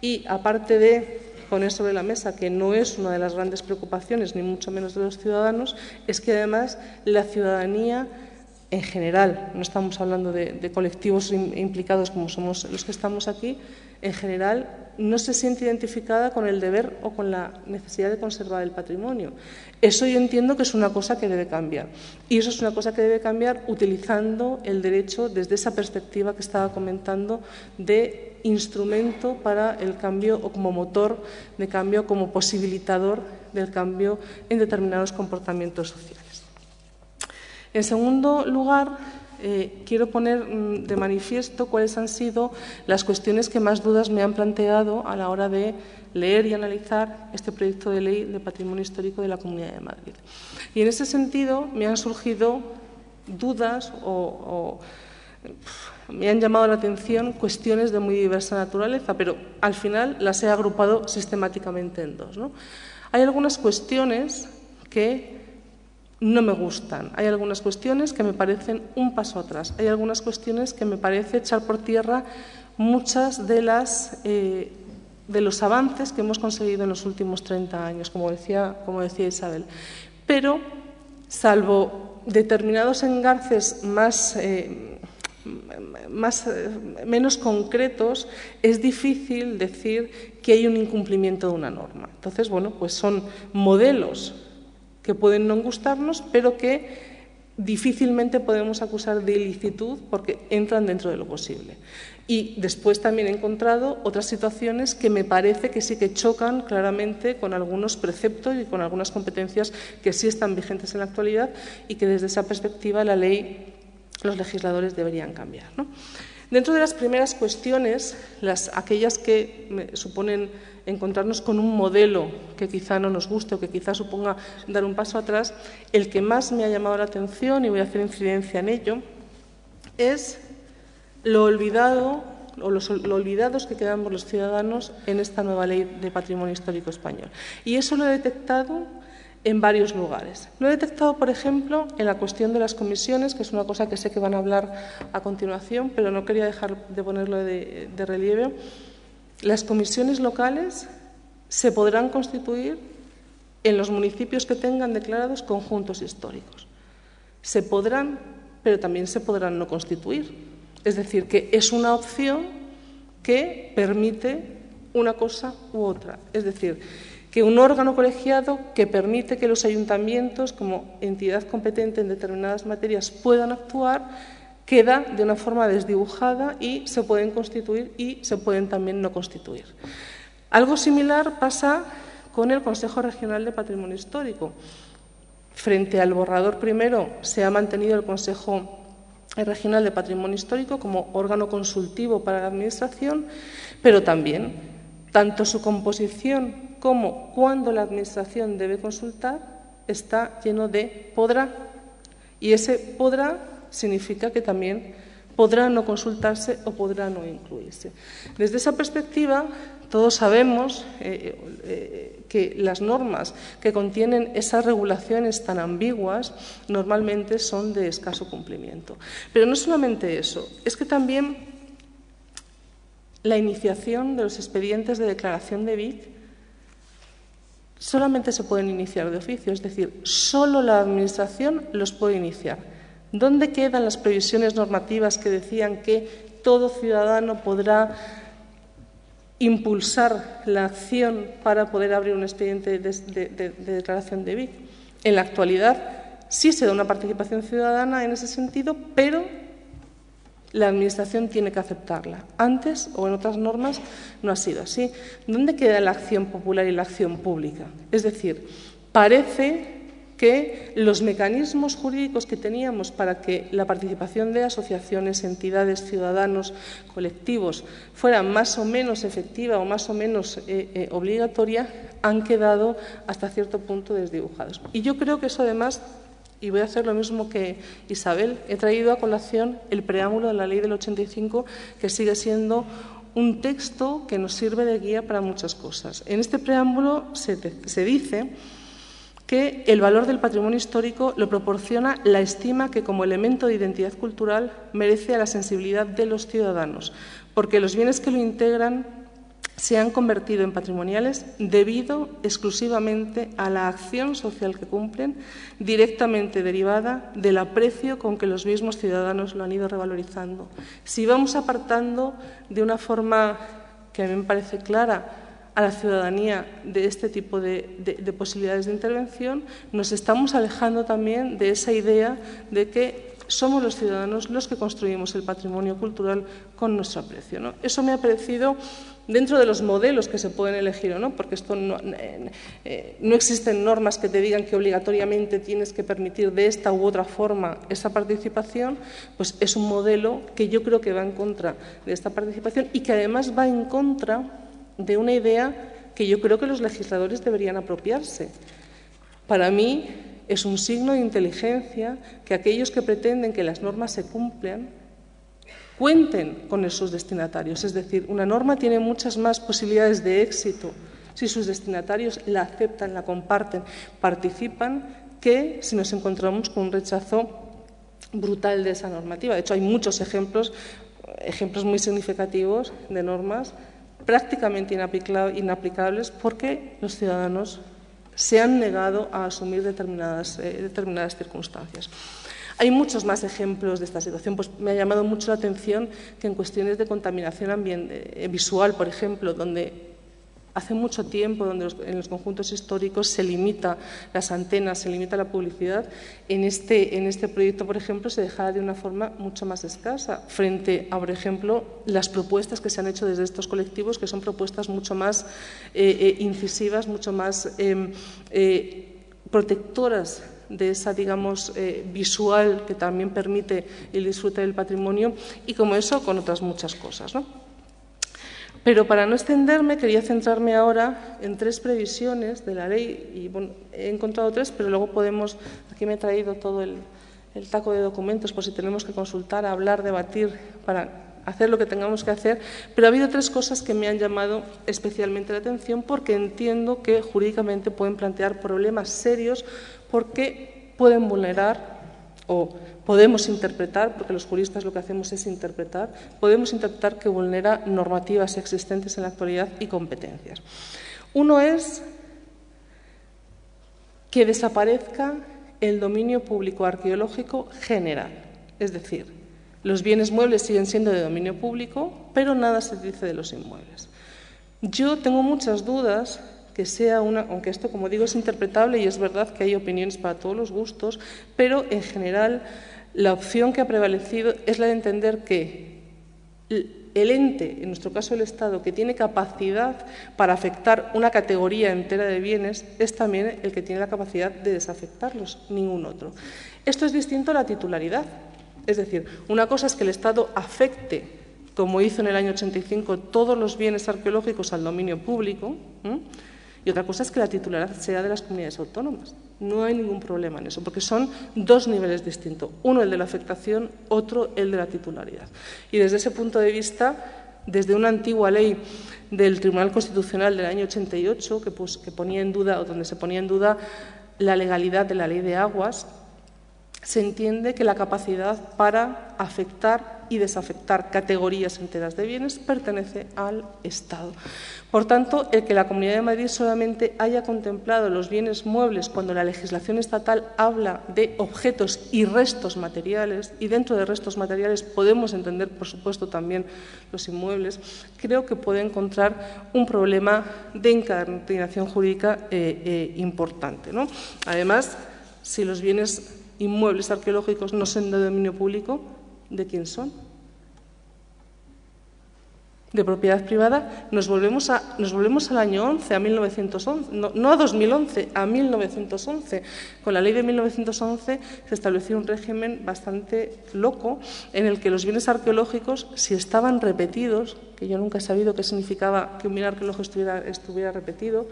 Y aparte de poner sobre la mesa que no es una de las grandes preocupaciones, ni mucho menos de los ciudadanos, es que además la ciudadanía en general, no estamos hablando de colectivos implicados como somos los que estamos aquí, en general no se siente identificada con el deber o con la necesidad de conservar el patrimonio. Eso yo entiendo que es una cosa que debe cambiar. Y eso es una cosa que debe cambiar utilizando el derecho desde esa perspectiva que estaba comentando de instrumento para el cambio o como motor de cambio, como posibilitador del cambio en determinados comportamientos sociales. En segundo lugar, quiero poner de manifiesto cuáles han sido las cuestiones que más dudas me han planteado a la hora de leer y analizar este proyecto de ley de patrimonio histórico de la Comunidad de Madrid. Y en ese sentido me han surgido dudas o me han llamado la atención cuestiones de muy diversa naturaleza, pero al final las he agrupado sistemáticamente en dos, ¿no? Hay algunas cuestiones que no me gustan, hay algunas cuestiones que me parecen un paso atrás, hay algunas cuestiones que me parece echar por tierra muchas de los avances que hemos conseguido en los últimos 30 años, como decía Isabel. Pero, salvo determinados engarces menos concretos, es difícil decir que hay un incumplimiento de una norma. Entonces, bueno, pues son modelos que pueden no gustarnos, pero que difícilmente podemos acusar de ilicitud porque entran dentro de lo posible. Y después también he encontrado otras situaciones que me parece que sí que chocan claramente con algunos preceptos y con algunas competencias que sí están vigentes en la actualidad y que desde esa perspectiva la ley, los legisladores deberían cambiar, ¿no? Dentro de las primeras cuestiones, aquellas que suponen encontrarnos con un modelo que quizá no nos guste o que quizá suponga dar un paso atrás, el que más me ha llamado la atención, y voy a hacer incidencia en ello, es lo olvidado o lo olvidados que quedamos los ciudadanos en esta nueva ley de patrimonio histórico español. Y eso lo he detectado en varios lugares. Lo he detectado, por ejemplo, en la cuestión de las comisiones, que es una cosa que sé que van a hablar a continuación, pero no quería dejar de ponerlo de relieve. Las comisiones locales se podrán constituir en los municipios que tengan declarados conjuntos históricos. Se podrán, pero también se podrán no constituir. Es decir, que es una opción que permite una cosa u otra. Es decir, que un órgano colegiado que permite que los ayuntamientos, como entidad competente en determinadas materias, puedan actuar, queda de una forma desdibujada y se pueden constituir y se pueden también no constituir. Algo similar pasa con el Consejo Regional de Patrimonio Histórico. Frente al borrador primero se ha mantenido el Consejo Regional de Patrimonio Histórico como órgano consultivo para la Administración, pero también tanto su composición como cuando la Administración debe consultar está lleno de podrá. Y ese podrá significa que también podrá no consultarse o podrá no incluirse. Desde esa perspectiva, todos sabemos que las normas que contienen esas regulaciones tan ambiguas normalmente son de escaso cumplimiento. Pero no solamente eso, es que también la iniciación de los expedientes de declaración de BIC solamente se pueden iniciar de oficio, es decir, solo la Administración los puede iniciar. ¿Dónde quedan las previsiones normativas que decían que todo ciudadano podrá impulsar la acción para poder abrir un expediente de declaración de BIC. En la actualidad sí se da una participación ciudadana en ese sentido, pero la Administración tiene que aceptarla. Antes, o en otras normas, no ha sido así. ¿Dónde queda la acción popular y la acción pública? Es decir, parece que los mecanismos jurídicos que teníamos para que la participación de asociaciones, entidades, ciudadanos, colectivos fuera más o menos efectiva o más o menos obligatoria han quedado hasta cierto punto desdibujados. Y yo creo que eso además, y voy a hacer lo mismo que Isabel, he traído a colación el preámbulo de la Ley del 85, que sigue siendo un texto que nos sirve de guía para muchas cosas. En este preámbulo se dice que el valor del patrimonio histórico lo proporciona la estima que como elemento de identidad cultural merece a la sensibilidad de los ciudadanos, porque los bienes que lo integran se han convertido en patrimoniales debido exclusivamente a la acción social que cumplen, directamente derivada del aprecio con que los mismos ciudadanos lo han ido revalorizando. Si vamos apartando de una forma que a mí me parece clara a la ciudadanía de este tipo de posibilidades de intervención, nos estamos alejando también de esa idea de que somos los ciudadanos los que construimos el patrimonio cultural con nuestro aprecio, ¿no? Eso me ha parecido, dentro de los modelos que se pueden elegir o no, porque esto no existen normas que te digan que obligatoriamente tienes que permitir de esta u otra forma esa participación, pues es un modelo que yo creo que va en contra de esta participación y que además va en contra de una idea que yo creo que los legisladores deberían apropiarse. Para mí es un signo de inteligencia que aquellos que pretenden que las normas se cumplan cuenten con sus destinatarios. Es decir, una norma tiene muchas más posibilidades de éxito si sus destinatarios la aceptan, la comparten, participan, que si nos encontramos con un rechazo brutal de esa normativa. De hecho, hay muchos ejemplos muy significativos de normas prácticamente inaplicables porque los ciudadanos se han negado a asumir determinadas circunstancias. Hay muchos más ejemplos de esta situación. Pues me ha llamado mucho la atención que en cuestiones de contaminación visual, por ejemplo, donde hace mucho tiempo, donde en los conjuntos históricos se limita las antenas, se limita la publicidad, en este proyecto, por ejemplo, se dejara de una forma mucho más escasa, frente a, por ejemplo, las propuestas que se han hecho desde estos colectivos, que son propuestas mucho más incisivas, mucho más protectoras de esa, digamos, visual que también permite el disfrute del patrimonio, y como eso, con otras muchas cosas, ¿no? Pero para no extenderme, quería centrarme ahora en 3 previsiones de la ley, y bueno, he encontrado 3, pero luego podemos, aquí me he traído todo el taco de documentos por si tenemos que consultar, hablar, debatir, para hacer lo que tengamos que hacer, pero ha habido 3 cosas que me han llamado especialmente la atención porque entiendo que jurídicamente pueden plantear problemas serios, porque pueden vulnerar o podemos interpretar, porque los juristas lo que hacemos es interpretar, podemos interpretar que vulnera normativas existentes en la actualidad y competencias. Uno es que desaparezca el dominio público arqueológico general, es decir, los bienes muebles siguen siendo de dominio público, pero nada se dice de los inmuebles. Yo tengo muchas dudas que sea aunque esto, como digo, es interpretable y es verdad que hay opiniones para todos los gustos, pero en general la opción que ha prevalecido es la de entender que el ente, en nuestro caso el Estado, que tiene capacidad para afectar una categoría entera de bienes, es también el que tiene la capacidad de desafectarlos, ningún otro. Esto es distinto a la titularidad. Es decir, una cosa es que el Estado afecte, como hizo en el año 85, todos los bienes arqueológicos al dominio público, y otra cosa es que la titularidad sea de las comunidades autónomas. No hay ningún problema en eso, porque son 2 niveles distintos. Uno el de la afectación, otro el de la titularidad. Y desde ese punto de vista, desde una antigua ley del Tribunal Constitucional del año 88, que ponía en duda, o donde se ponía en duda la legalidad de la Ley de Aguas, se entiende que la capacidad para afectar y desafectar categorías enteras de bienes pertenece al Estado. Por tanto, el que la Comunidad de Madrid solamente haya contemplado los bienes muebles cuando la legislación estatal habla de objetos y restos materiales, y dentro de restos materiales podemos entender, por supuesto, también los inmuebles, creo que puede encontrar un problema de incardinación jurídica importante, ¿no? Además, si los bienes inmuebles arqueológicos no son de dominio público, ¿de quién son? De propiedad privada. Nos volvemos al año 11, a 1911, no a 2011, a 1911. Con la ley de 1911 se estableció un régimen bastante loco en el que los bienes arqueológicos, si estaban repetidos, que yo nunca he sabido qué significaba que un bien arqueológico estuviera repetido,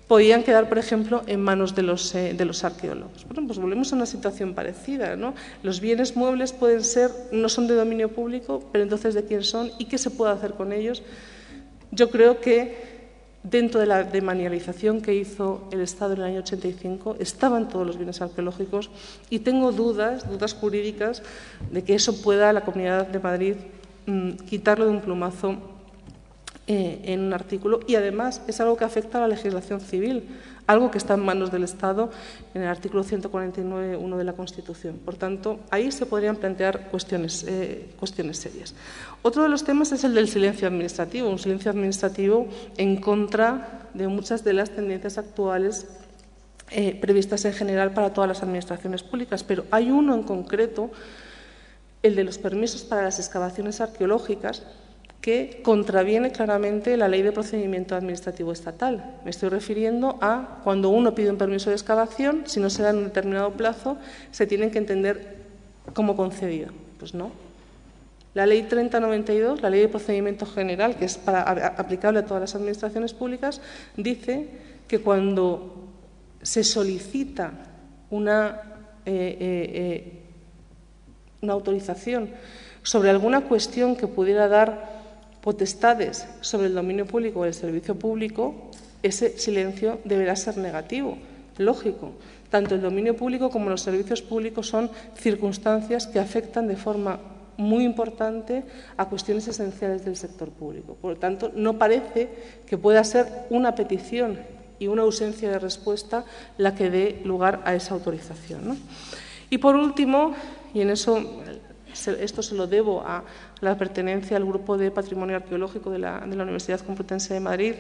podían quedar, por ejemplo, en manos de los arqueólogos. Bueno, pues volvemos a una situación parecida, ¿no? Los bienes muebles no son de dominio público, pero entonces ¿de quién son y qué se puede hacer con ellos? Yo creo que dentro de la demanialización que hizo el Estado en el año 85 estaban todos los bienes arqueológicos y tengo dudas jurídicas de que eso pueda la Comunidad de Madrid quitarlo de un plumazo en un artículo, y además es algo que afecta a la legislación civil, algo que está en manos del Estado en el artículo 149.1 de la Constitución. Por tanto, ahí se podrían plantear cuestiones serias. Otro de los temas es el del silencio administrativo, un silencio administrativo en contra de muchas de las tendencias actuales previstas en general para todas las administraciones públicas, pero hay uno en concreto, el de los permisos para las excavaciones arqueológicas, que contraviene claramente la Ley de Procedimiento Administrativo Estatal. Me estoy refiriendo a cuando uno pide un permiso de excavación, si no se da en un determinado plazo, se tienen que entender como concedido. Pues no. La Ley 3092, la Ley de Procedimiento General, que es aplicable a todas las administraciones públicas, dice que cuando se solicita una autorización sobre alguna cuestión que pudiera dar potestades sobre el dominio público o el servicio público, ese silencio deberá ser negativo. Lógico, tanto el dominio público como los servicios públicos son circunstancias que afectan de forma muy importante a cuestiones esenciales del sector público. Por lo tanto, no parece que pueda ser una petición y una ausencia de respuesta la que dé lugar a esa autorización, ¿no? Y por último, y en eso esto se lo debo a la pertenencia al Grupo de Patrimonio Arqueológico de la Universidad Complutense de Madrid,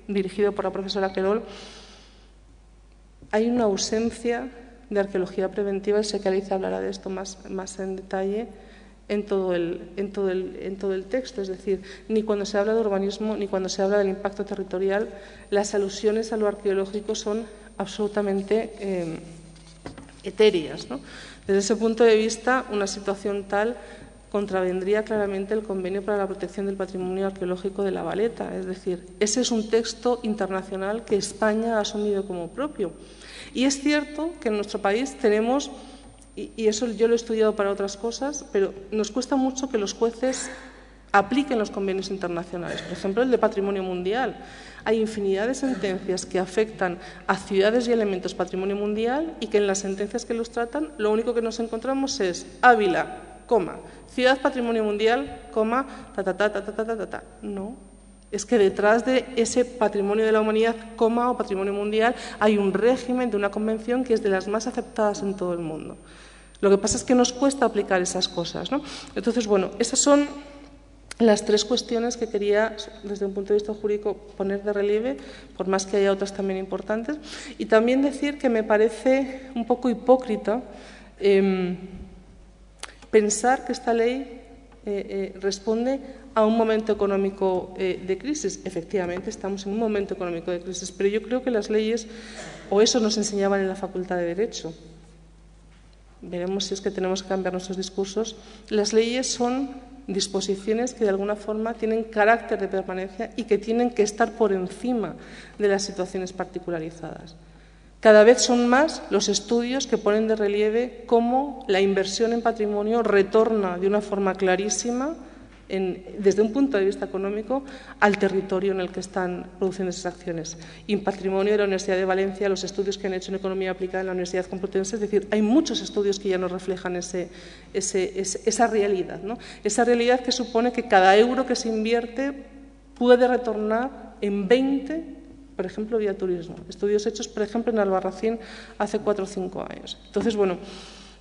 dirigido por la profesora Querol, hay una ausencia de arqueología preventiva, y sé que Alicia hablará de esto más en detalle, en todo el texto. Es decir, ni cuando se habla de urbanismo ni cuando se habla del impacto territorial, las alusiones a lo arqueológico son absolutamente etéreas, ¿no? Desde ese punto de vista, una situación tal contravendría claramente el Convenio para la Protección del Patrimonio Arqueológico de La Valeta. Es decir, ese es un texto internacional que España ha asumido como propio. Y es cierto que en nuestro país tenemos, y eso yo lo he estudiado para otras cosas, pero nos cuesta mucho que los jueces apliquen los convenios internacionales. Por ejemplo, el de Patrimonio Mundial. Hay infinidad de sentencias que afectan a ciudades y elementos patrimonio mundial y que en las sentencias que los tratan lo único que nos encontramos es Ávila, ciudad patrimonio mundial, No, es que detrás de ese patrimonio de la humanidad, o patrimonio mundial, hay un régimen de una convención que es de las más aceptadas en todo el mundo. Lo que pasa es que nos cuesta aplicar esas cosas, ¿no? Entonces, bueno, esas son las tres cuestiones que quería, desde un punto de vista jurídico, poner de relieve, por más que haya otras también importantes. Y también decir que me parece un poco hipócrita pensar que esta ley responde a un momento económico de crisis. Efectivamente, estamos en un momento económico de crisis, pero yo creo que las leyes, o eso nos enseñaban en la Facultad de Derecho, veremos si es que tenemos que cambiar nuestros discursos, las leyes son disposiciones que de alguna forma tienen carácter de permanencia y que tienen que estar por encima de las situaciones particularizadas. Cada vez son más los estudios que ponen de relieve cómo la inversión en patrimonio retorna de una forma clarísima desde un punto de vista económico al territorio en el que están produciendo esas acciones. Y en patrimonio de la Universidad de Valencia, los estudios que han hecho en economía aplicada en la Universidad Complutense, es decir, hay muchos estudios que ya nos reflejan esa realidad, ¿no? Esa realidad que supone que cada euro que se invierte puede retornar en 20, por ejemplo, vía turismo. Estudios hechos, por ejemplo, en Albarracín hace 4 o 5 años. Entonces, bueno,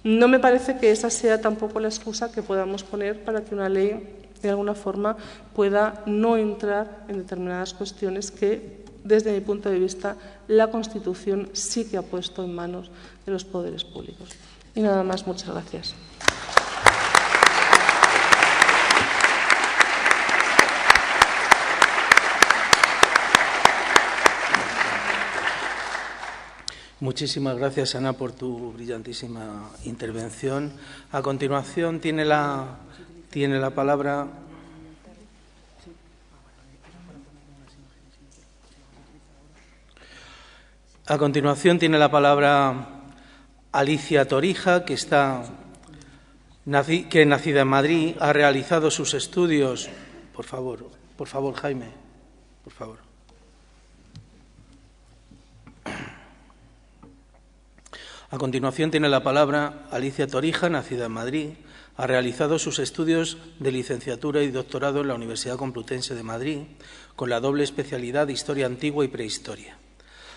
no me parece que esa sea tampoco la excusa que podamos poner para que una ley, de alguna forma, pueda no entrar en determinadas cuestiones que, desde mi punto de vista, la Constitución sí que ha puesto en manos de los poderes públicos. Y nada más, muchas gracias. Muchísimas gracias, Ana, por tu brillantísima intervención. A continuación tiene la palabra Alicia Torija, que es nacida en Madrid, ha realizado sus estudios. Por favor, Jaime, por favor. A continuación tiene la palabra Alicia Torija, nacida en Madrid. Ha realizado sus estudios de licenciatura y doctorado en la Universidad Complutense de Madrid, con la doble especialidad de Historia Antigua y Prehistoria.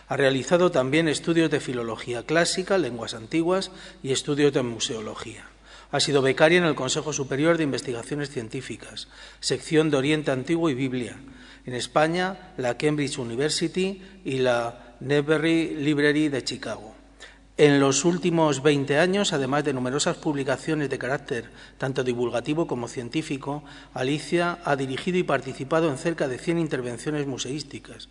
Ha realizado también estudios de Filología Clásica, Lenguas Antiguas y estudios de Museología. Ha sido becaria en el Consejo Superior de Investigaciones Científicas, sección de Oriente Antiguo y Biblia. En España, la Cambridge University y la Newberry Library de Chicago. En los últimos 20 años, además de numerosas publicaciones de carácter tanto divulgativo como científico, Alicia ha dirigido y participado en cerca de 100 intervenciones museísticas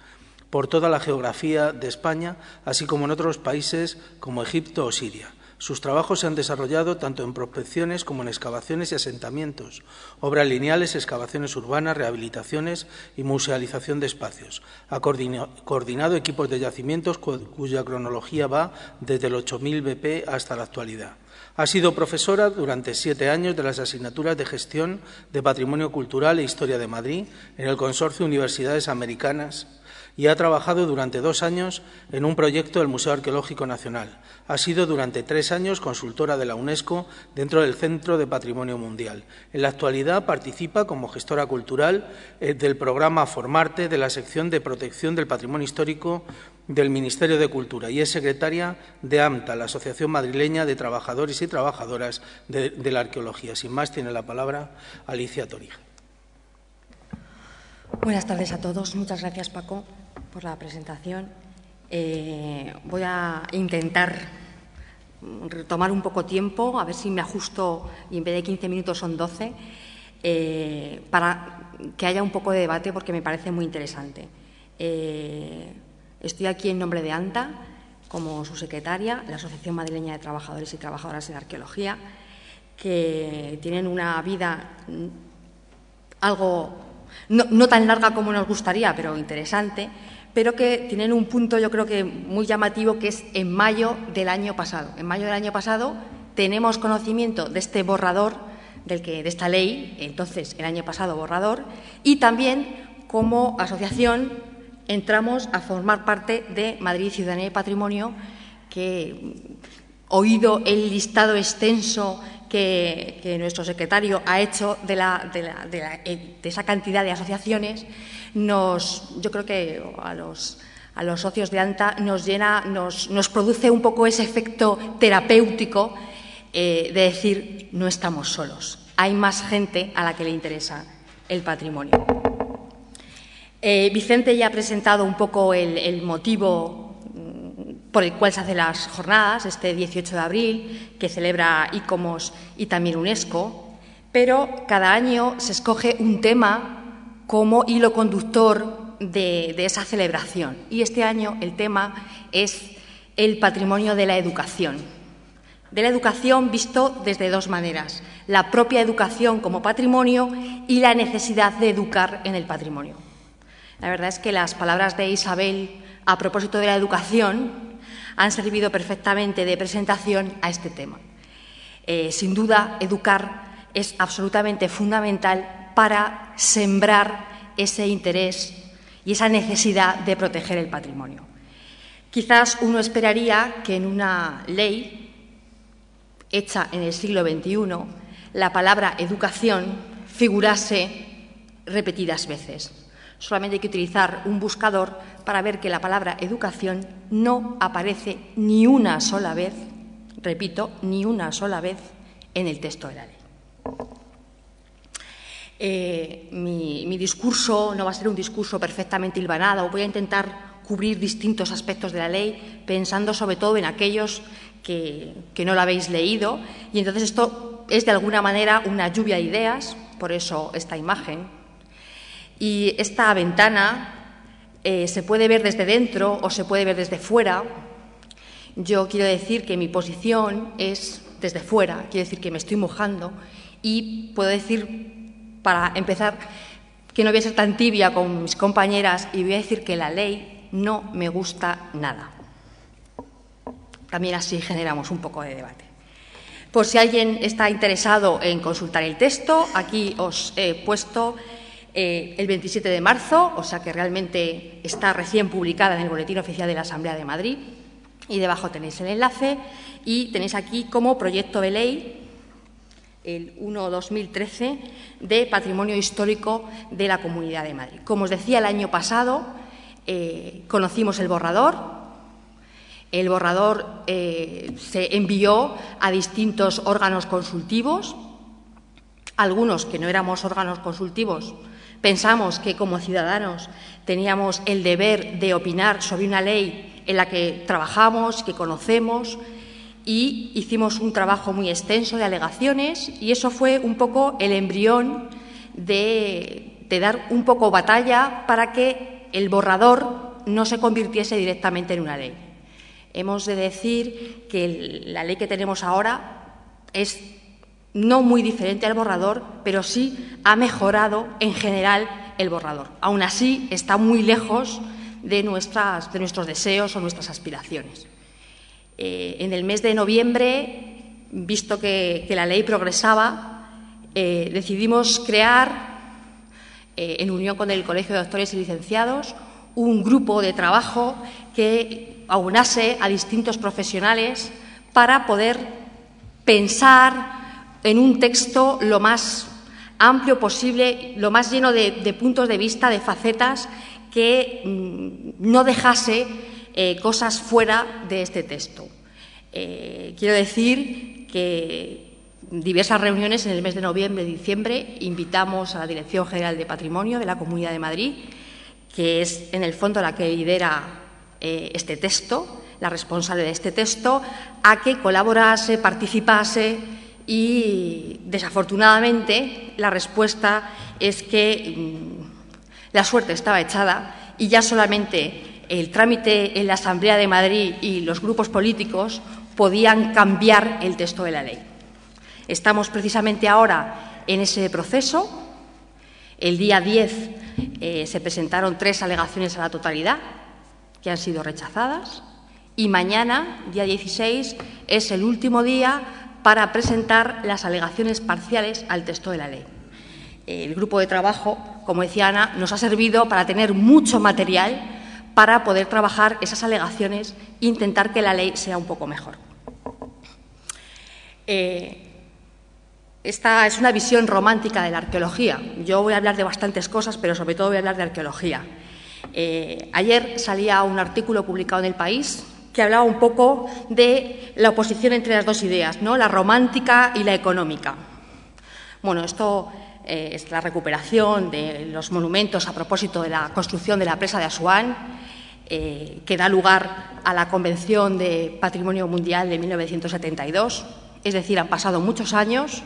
por toda la geografía de España, así como en otros países como Egipto o Siria. Sus trabajos se han desarrollado tanto en prospecciones como en excavaciones y asentamientos, obras lineales, excavaciones urbanas, rehabilitaciones y musealización de espacios. Ha coordinado equipos de yacimientos cuya cronología va desde el 8000 BP hasta la actualidad. Ha sido profesora durante 7 años de las asignaturas de Gestión de Patrimonio Cultural e Historia de Madrid en el Consorcio de Universidades Americanas y ha trabajado durante 2 años en un proyecto del Museo Arqueológico Nacional. Ha sido durante 3 años consultora de la UNESCO dentro del Centro de Patrimonio Mundial. En la actualidad participa como gestora cultural del programa Formarte de la sección de Protección del Patrimonio Histórico del Ministerio de Cultura y es secretaria de AMTA, la Asociación Madrileña de Trabajadores y Trabajadoras de la Arqueología. Sin más, tiene la palabra Alicia Torija. Buenas tardes a todos. Muchas gracias, Paco, por la presentación. Voy a intentar tomar un poco tiempo, a ver si me ajusto y en vez de 15 minutos son 12, para que haya un poco de debate porque me parece muy interesante. Estoy aquí en nombre de ANTA, como su secretaria, la Asociación Madrileña de Trabajadores y Trabajadoras en Arqueología, que tienen una vida algo no tan larga como nos gustaría, pero interesante, pero que tienen un punto, yo creo que muy llamativo, que es en mayo del año pasado. En mayo del año pasado tenemos conocimiento de este borrador, de esta ley, entonces el año pasado borrador, y también como asociación entramos a formar parte de Madrid Ciudadanía y Patrimonio, que, oído el listado extenso que nuestro secretario ha hecho de esa cantidad de asociaciones, yo creo que a los socios de ANTA nos produce un poco ese efecto terapéutico de decir, no estamos solos, hay más gente a la que le interesa el patrimonio. Vicente ya ha presentado un poco el motivo por el cual se hacen las jornadas, este 18 de abril, que celebra ICOMOS y también UNESCO, pero cada año se escoge un tema como hilo conductor de esa celebración. Y este año el tema es el patrimonio de la educación. De la educación visto desde 2 maneras, la propia educación como patrimonio y la necesidad de educar en el patrimonio. La verdad es que las palabras de Isabel a propósito de la educación han servido perfectamente de presentación a este tema. Sin duda, educar es absolutamente fundamental para sembrar ese interés y esa necesidad de proteger el patrimonio. Quizás uno esperaría que en una ley hecha en el siglo XXI la palabra educación figurase repetidas veces. Solamente hay que utilizar un buscador para ver que la palabra educación no aparece ni una sola vez, repito, ni una sola vez en el texto de la ley. Mi discurso no va a ser un discurso perfectamente hilvanado. Voy a intentar cubrir distintos aspectos de la ley, pensando sobre todo en aquellos que no lo habéis leído. Y entonces esto es de alguna manera una lluvia de ideas, por eso esta imagen. Y esta ventana se puede ver desde dentro o se puede ver desde fuera. Yo quiero decir que mi posición es desde fuera, quiero decir que me estoy mojando y puedo decir, para empezar, que no voy a ser tan tibia con mis compañeras y voy a decir que la ley no me gusta nada. También así generamos un poco de debate. Por si alguien está interesado en consultar el texto, aquí os he puesto el 27 de marzo, o sea que realmente está recién publicada en el Boletín Oficial de la Asamblea de Madrid, y debajo tenéis el enlace y tenéis aquí como proyecto de ley el 1/2013 de Patrimonio Histórico de la Comunidad de Madrid. Como os decía, el año pasado conocimos el borrador. El borrador se envió a distintos órganos consultivos. Algunos que no éramos órganos consultivos pensamos que como ciudadanos teníamos el deber de opinar sobre una ley en la que trabajamos, que conocemos, y hicimos un trabajo muy extenso de alegaciones y eso fue un poco el embrión de dar un poco batalla para que el borrador no se convirtiese directamente en una ley. Hemos de decir que la ley que tenemos ahora es no muy diferente al borrador, pero sí ha mejorado en general el borrador. Aún así, está muy lejos de nuestros deseos o nuestras aspiraciones. En el mes de noviembre, visto que la ley progresaba, decidimos crear, en unión con el Colegio de Doctores y Licenciados, un grupo de trabajo que aunase a distintos profesionales para poder pensar en un texto lo más amplio posible, lo más lleno de puntos de vista, de facetas, que no dejase cosas fuera de este texto. Quiero decir que en diversas reuniones en el mes de noviembre y diciembre invitamos a la Dirección General de Patrimonio de la Comunidad de Madrid, que es en el fondo la que lidera este texto, la responsable de este texto, a que colaborase, participase. Y, desafortunadamente, la respuesta es que la suerte estaba echada y ya solamente el trámite en la Asamblea de Madrid y los grupos políticos podían cambiar el texto de la ley. Estamos precisamente ahora en ese proceso. El día 10 se presentaron 3 alegaciones a la totalidad que han sido rechazadas y mañana, día 16, es el último día para presentar las alegaciones parciales al texto de la ley. El grupo de trabajo, como decía Ana, nos ha servido para tener mucho material para poder trabajar esas alegaciones e intentar que la ley sea un poco mejor. Esta es una visión romántica de la arqueología. Yo voy a hablar de bastantes cosas, pero sobre todo voy a hablar de arqueología. Ayer salía un artículo publicado en El País que hablaba un poco de la oposición entre las dos ideas, ¿no? La romántica y la económica. Bueno, esto es la recuperación de los monumentos a propósito de la construcción de la presa de Asuán, que da lugar a la Convención de Patrimonio Mundial de 1972. Es decir, han pasado muchos años.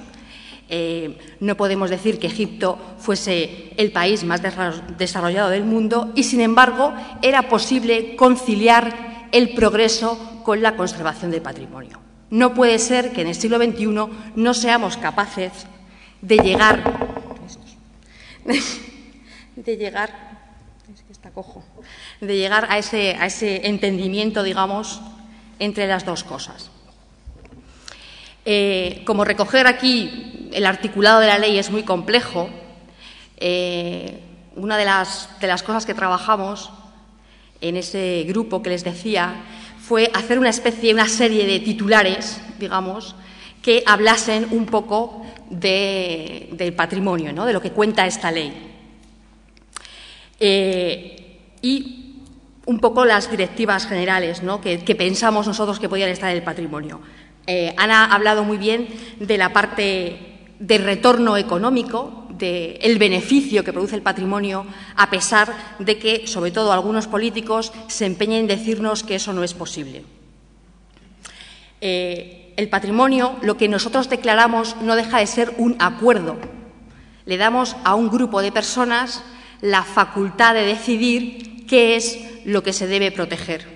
No podemos decir que Egipto fuese el país más desarrollado del mundo y, sin embargo, era posible conciliar el progreso con la conservación del patrimonio. No puede ser que en el siglo XXI no seamos capaces de llegar a ese entendimiento, digamos, entre las dos cosas. Como recoger aquí el articulado de la ley es muy complejo, Una de las cosas que trabajamos en ese grupo que les decía fue hacer una serie de titulares, digamos, que hablasen un poco del patrimonio, ¿no?, de lo que cuenta esta ley. Y un poco las directivas generales, ¿no?, que pensamos nosotros que podían estar en el patrimonio. Ana ha hablado muy bien de la parte del retorno económico, del beneficio que produce el patrimonio, a pesar de que, sobre todo, algunos políticos se empeñen en decirnos que eso no es posible. El patrimonio, lo que nosotros declaramos, no deja de ser un acuerdo. Le damos a un grupo de personas la facultad de decidir qué es lo que se debe proteger.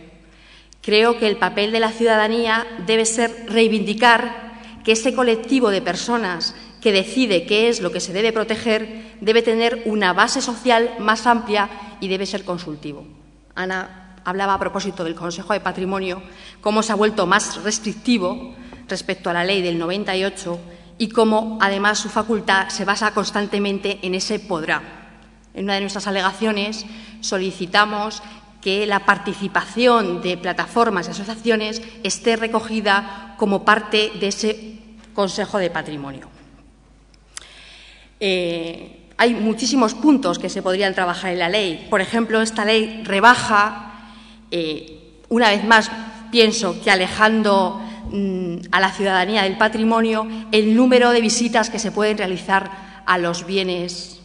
Creo que el papel de la ciudadanía debe ser reivindicar que ese colectivo de personas que decide qué es lo que se debe proteger debe tener una base social más amplia y debe ser consultivo. Ana hablaba a propósito del Consejo de Patrimonio, cómo se ha vuelto más restrictivo respecto a la ley del 98 y cómo, además, su facultad se basa constantemente en ese podrá. En una de nuestras alegaciones solicitamos que la participación de plataformas y asociaciones esté recogida como parte de ese Consejo de Patrimonio. Hay muchísimos puntos que se podrían trabajar en la ley. Por ejemplo, esta ley rebaja, una vez más pienso que alejando a la ciudadanía del patrimonio, el número de visitas que se pueden realizar a los bienes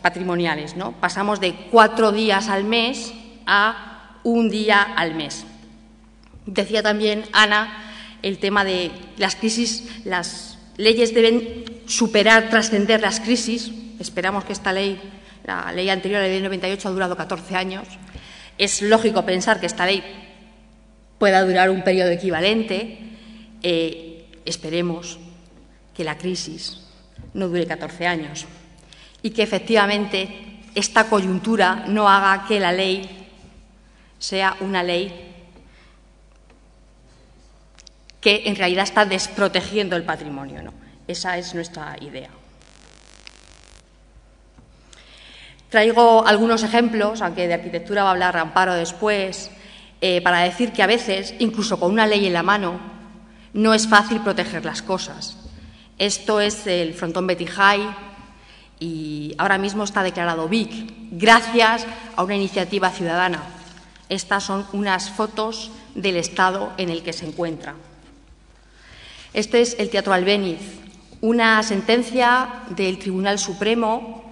patrimoniales, ¿no? Pasamos de 4 días al mes a 1 día al mes. Decía también Ana el tema de las crisis. Las leyes deben superar, trascender las crisis. Esperamos que esta ley, la ley anterior, la ley del 98, ha durado 14 años. Es lógico pensar que esta ley pueda durar un periodo equivalente. Esperemos que la crisis no dure 14 años y que efectivamente esta coyuntura no haga que la ley sea una ley que en realidad está desprotegiendo el patrimonio, ¿no? Esa es nuestra idea. Traigo algunos ejemplos, aunque de arquitectura va a hablar Amparo después, para decir que a veces, incluso con una ley en la mano, no es fácil proteger las cosas. Esto es el frontón Betty High y ahora mismo está declarado BIC, gracias a una iniciativa ciudadana. Estas son unas fotos del estado en el que se encuentra. Este es el Teatro Albéniz. Una sentencia del Tribunal Supremo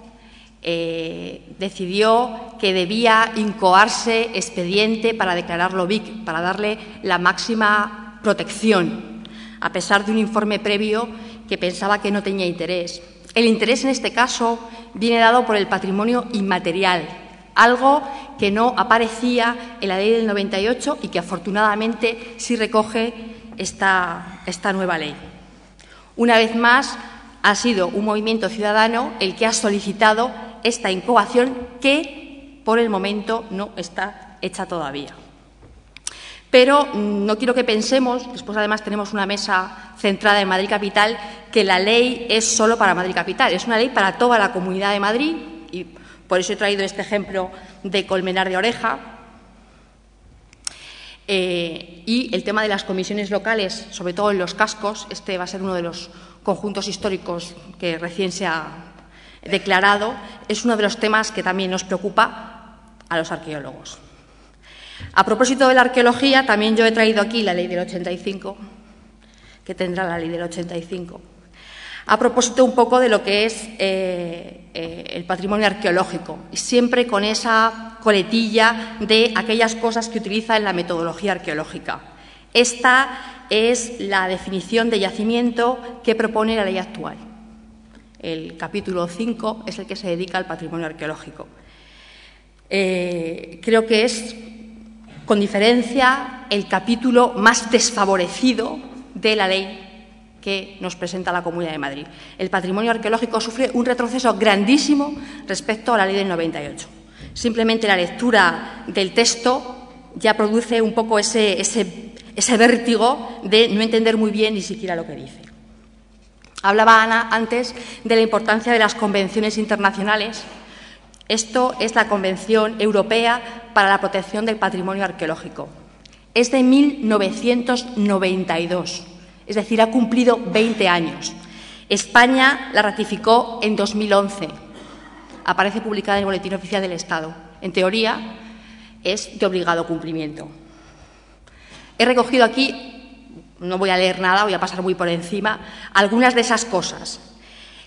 decidió que debía incoarse expediente para declararlo BIC, para darle la máxima protección, a pesar de un informe previo que pensaba que no tenía interés. El interés en este caso viene dado por el patrimonio inmaterial, algo que no aparecía en la ley del 98 y que afortunadamente sí recoge esta nueva ley. Una vez más, ha sido un movimiento ciudadano el que ha solicitado esta incoación que, por el momento, no está hecha todavía. Pero no quiero que pensemos, después además tenemos una mesa centrada en Madrid Capital, que la ley es solo para Madrid Capital. Es una ley para toda la Comunidad de Madrid y por eso he traído este ejemplo de Colmenar de Oreja. Y el tema de las comisiones locales, sobre todo en los cascos, este va a ser uno de los conjuntos históricos que recién se ha declarado, es uno de los temas que también nos preocupa a los arqueólogos. A propósito de la arqueología, también yo he traído aquí la ley del 85, que tendrá la ley del 85, a propósito un poco de lo que es el patrimonio arqueológico, y siempre con esa coletilla de aquellas cosas que utiliza en la metodología arqueológica. Esta es la definición de yacimiento que propone la ley actual. El capítulo 5 es el que se dedica al patrimonio arqueológico. Creo que es, con diferencia, el capítulo más desfavorecido de la ley que nos presenta la Comunidad de Madrid. El patrimonio arqueológico sufre un retroceso grandísimo respecto a la ley del 98. Simplemente la lectura del texto ya produce un poco ese vértigo de no entender muy bien ni siquiera lo que dice. Hablaba Ana antes de la importancia de las convenciones internacionales. Esto es la Convención Europea para la Protección del Patrimonio Arqueológico. Es de 1992, es decir, ha cumplido 20 años. España la ratificó en 2011. Aparece publicada en el Boletín Oficial del Estado. En teoría, es de obligado cumplimiento. He recogido aquí, no voy a leer nada, voy a pasar muy por encima, algunas de esas cosas.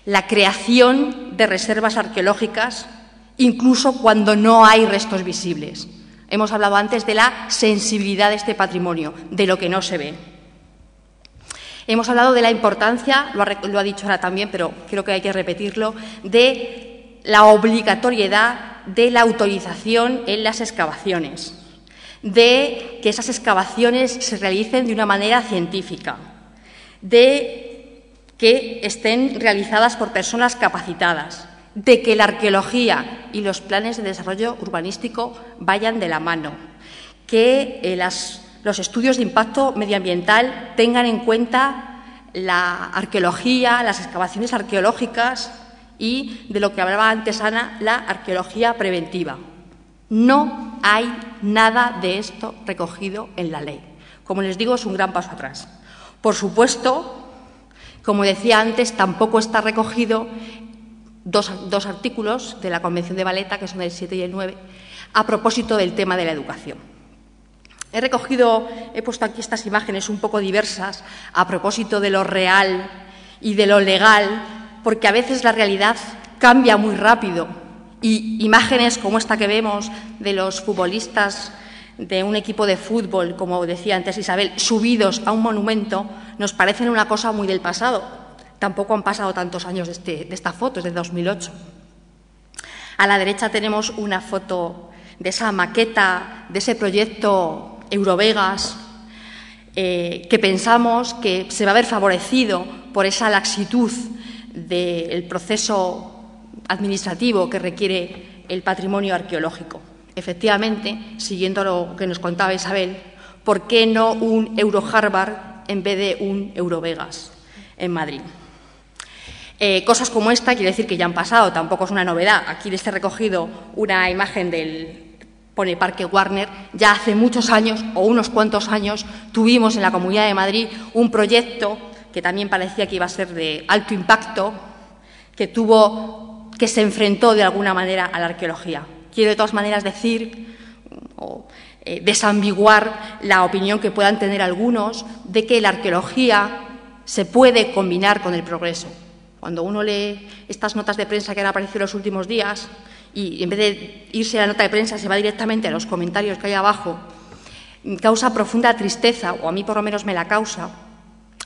La creación de reservas arqueológicas, incluso cuando no hay restos visibles. Hemos hablado antes de la sensibilidad de este patrimonio, de lo que no se ve. Hemos hablado de la importancia, lo ha dicho ahora también, pero creo que hay que repetirlo, de la obligatoriedad de la autorización en las excavaciones, de que esas excavaciones se realicen de una manera científica, de que estén realizadas por personas capacitadas, de que la arqueología y los planes de desarrollo urbanístico vayan de la mano, que los estudios de impacto medioambiental tengan en cuenta la arqueología, las excavaciones arqueológicas y, de lo que hablaba antes Ana, la arqueología preventiva. No hay nada de esto recogido en la ley. Como les digo, es un gran paso atrás. Por supuesto, como decía antes, tampoco está recogido dos artículos de la Convención de Valeta, que son el 7 y el 9, a propósito del tema de la educación. He puesto aquí estas imágenes un poco diversas a propósito de lo real y de lo legal, porque a veces la realidad cambia muy rápido y imágenes como esta que vemos de los futbolistas de un equipo de fútbol, como decía antes Isabel, subidos a un monumento, nos parecen una cosa muy del pasado. Tampoco han pasado tantos años de esta foto, es de 2008. A la derecha tenemos una foto de esa maqueta, de ese proyecto Eurovegas, que pensamos que se va a ver favorecido por esa laxitud del proceso administrativo que requiere el patrimonio arqueológico. Efectivamente, siguiendo lo que nos contaba Isabel, ¿por qué no un Euro-Harvard en vez de un Eurovegas en Madrid? Cosas como esta, quiero decir que ya han pasado, tampoco es una novedad. Aquí les he recogido una imagen pone Parque Warner. Ya hace muchos años, o unos cuantos años, tuvimos en la Comunidad de Madrid un proyecto que también parecía que iba a ser de alto impacto, que se enfrentó de alguna manera a la arqueología. Quiero de todas maneras decir, o desambiguar la opinión que puedan tener algunos de que la arqueología se puede combinar con el progreso. Cuando uno lee estas notas de prensa que han aparecido en los últimos días y en vez de irse a la nota de prensa se va directamente a los comentarios que hay abajo, causa profunda tristeza, o a mí por lo menos me la causa,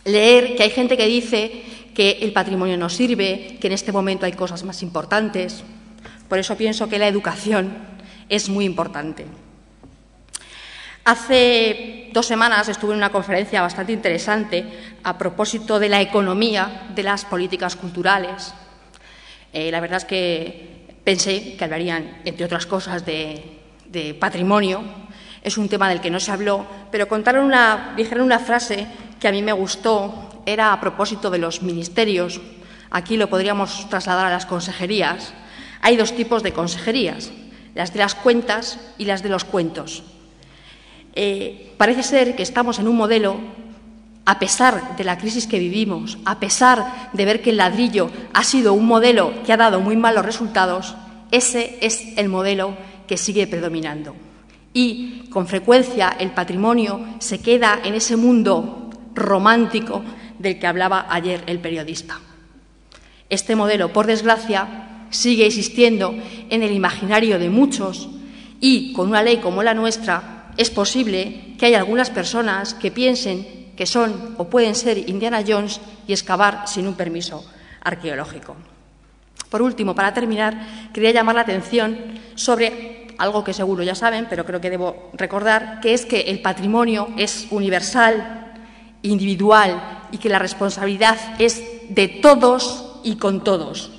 leer que hay gente que dice que el patrimonio no sirve, que en este momento hay cosas más importantes. Por eso pienso que la educación es muy importante. Hace 2 semanas estuve en una conferencia bastante interesante a propósito de la economía de las políticas culturales. La verdad es que pensé que hablarían, entre otras cosas, de patrimonio. Es un tema del que no se habló, pero dijeron una frase que a mí me gustó, era a propósito de los ministerios. Aquí lo podríamos trasladar a las consejerías. Hay 2 tipos de consejerías, las de las cuentas y las de los cuentos. Parece ser que estamos en un modelo, a pesar de la crisis que vivimos, a pesar de ver que el ladrillo ha sido un modelo que ha dado muy malos resultados, ese es el modelo que sigue predominando. Y, con frecuencia, el patrimonio se queda en ese mundo romántico del que hablaba ayer el periodista. Este modelo, por desgracia, sigue existiendo en el imaginario de muchos y, con una ley como la nuestra, es posible que haya algunas personas que piensen que son o pueden ser Indiana Jones y excavar sin un permiso arqueológico. Por último, para terminar, quería llamar la atención sobre algo que seguro ya saben, pero creo que debo recordar, que es que el patrimonio es universal, individual y que la responsabilidad es de todos y con todos.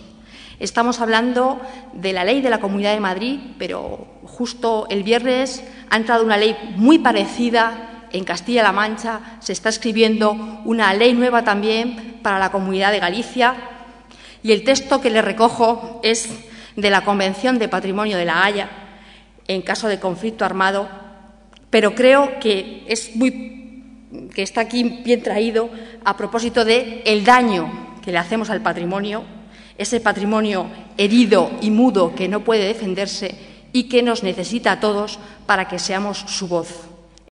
Estamos hablando de la ley de la Comunidad de Madrid, pero justo el viernes ha entrado una ley muy parecida en Castilla-La Mancha se está escribiendo una ley nueva también para la Comunidad de Galicia, y el texto que le recojo es de la Convención de Patrimonio de La Haya en caso de conflicto armado, pero creo que está aquí bien traído a propósito de el daño que le hacemos al patrimonio, ese patrimonio herido y mudo que no puede defenderse y que nos necesita a todos para que seamos su voz.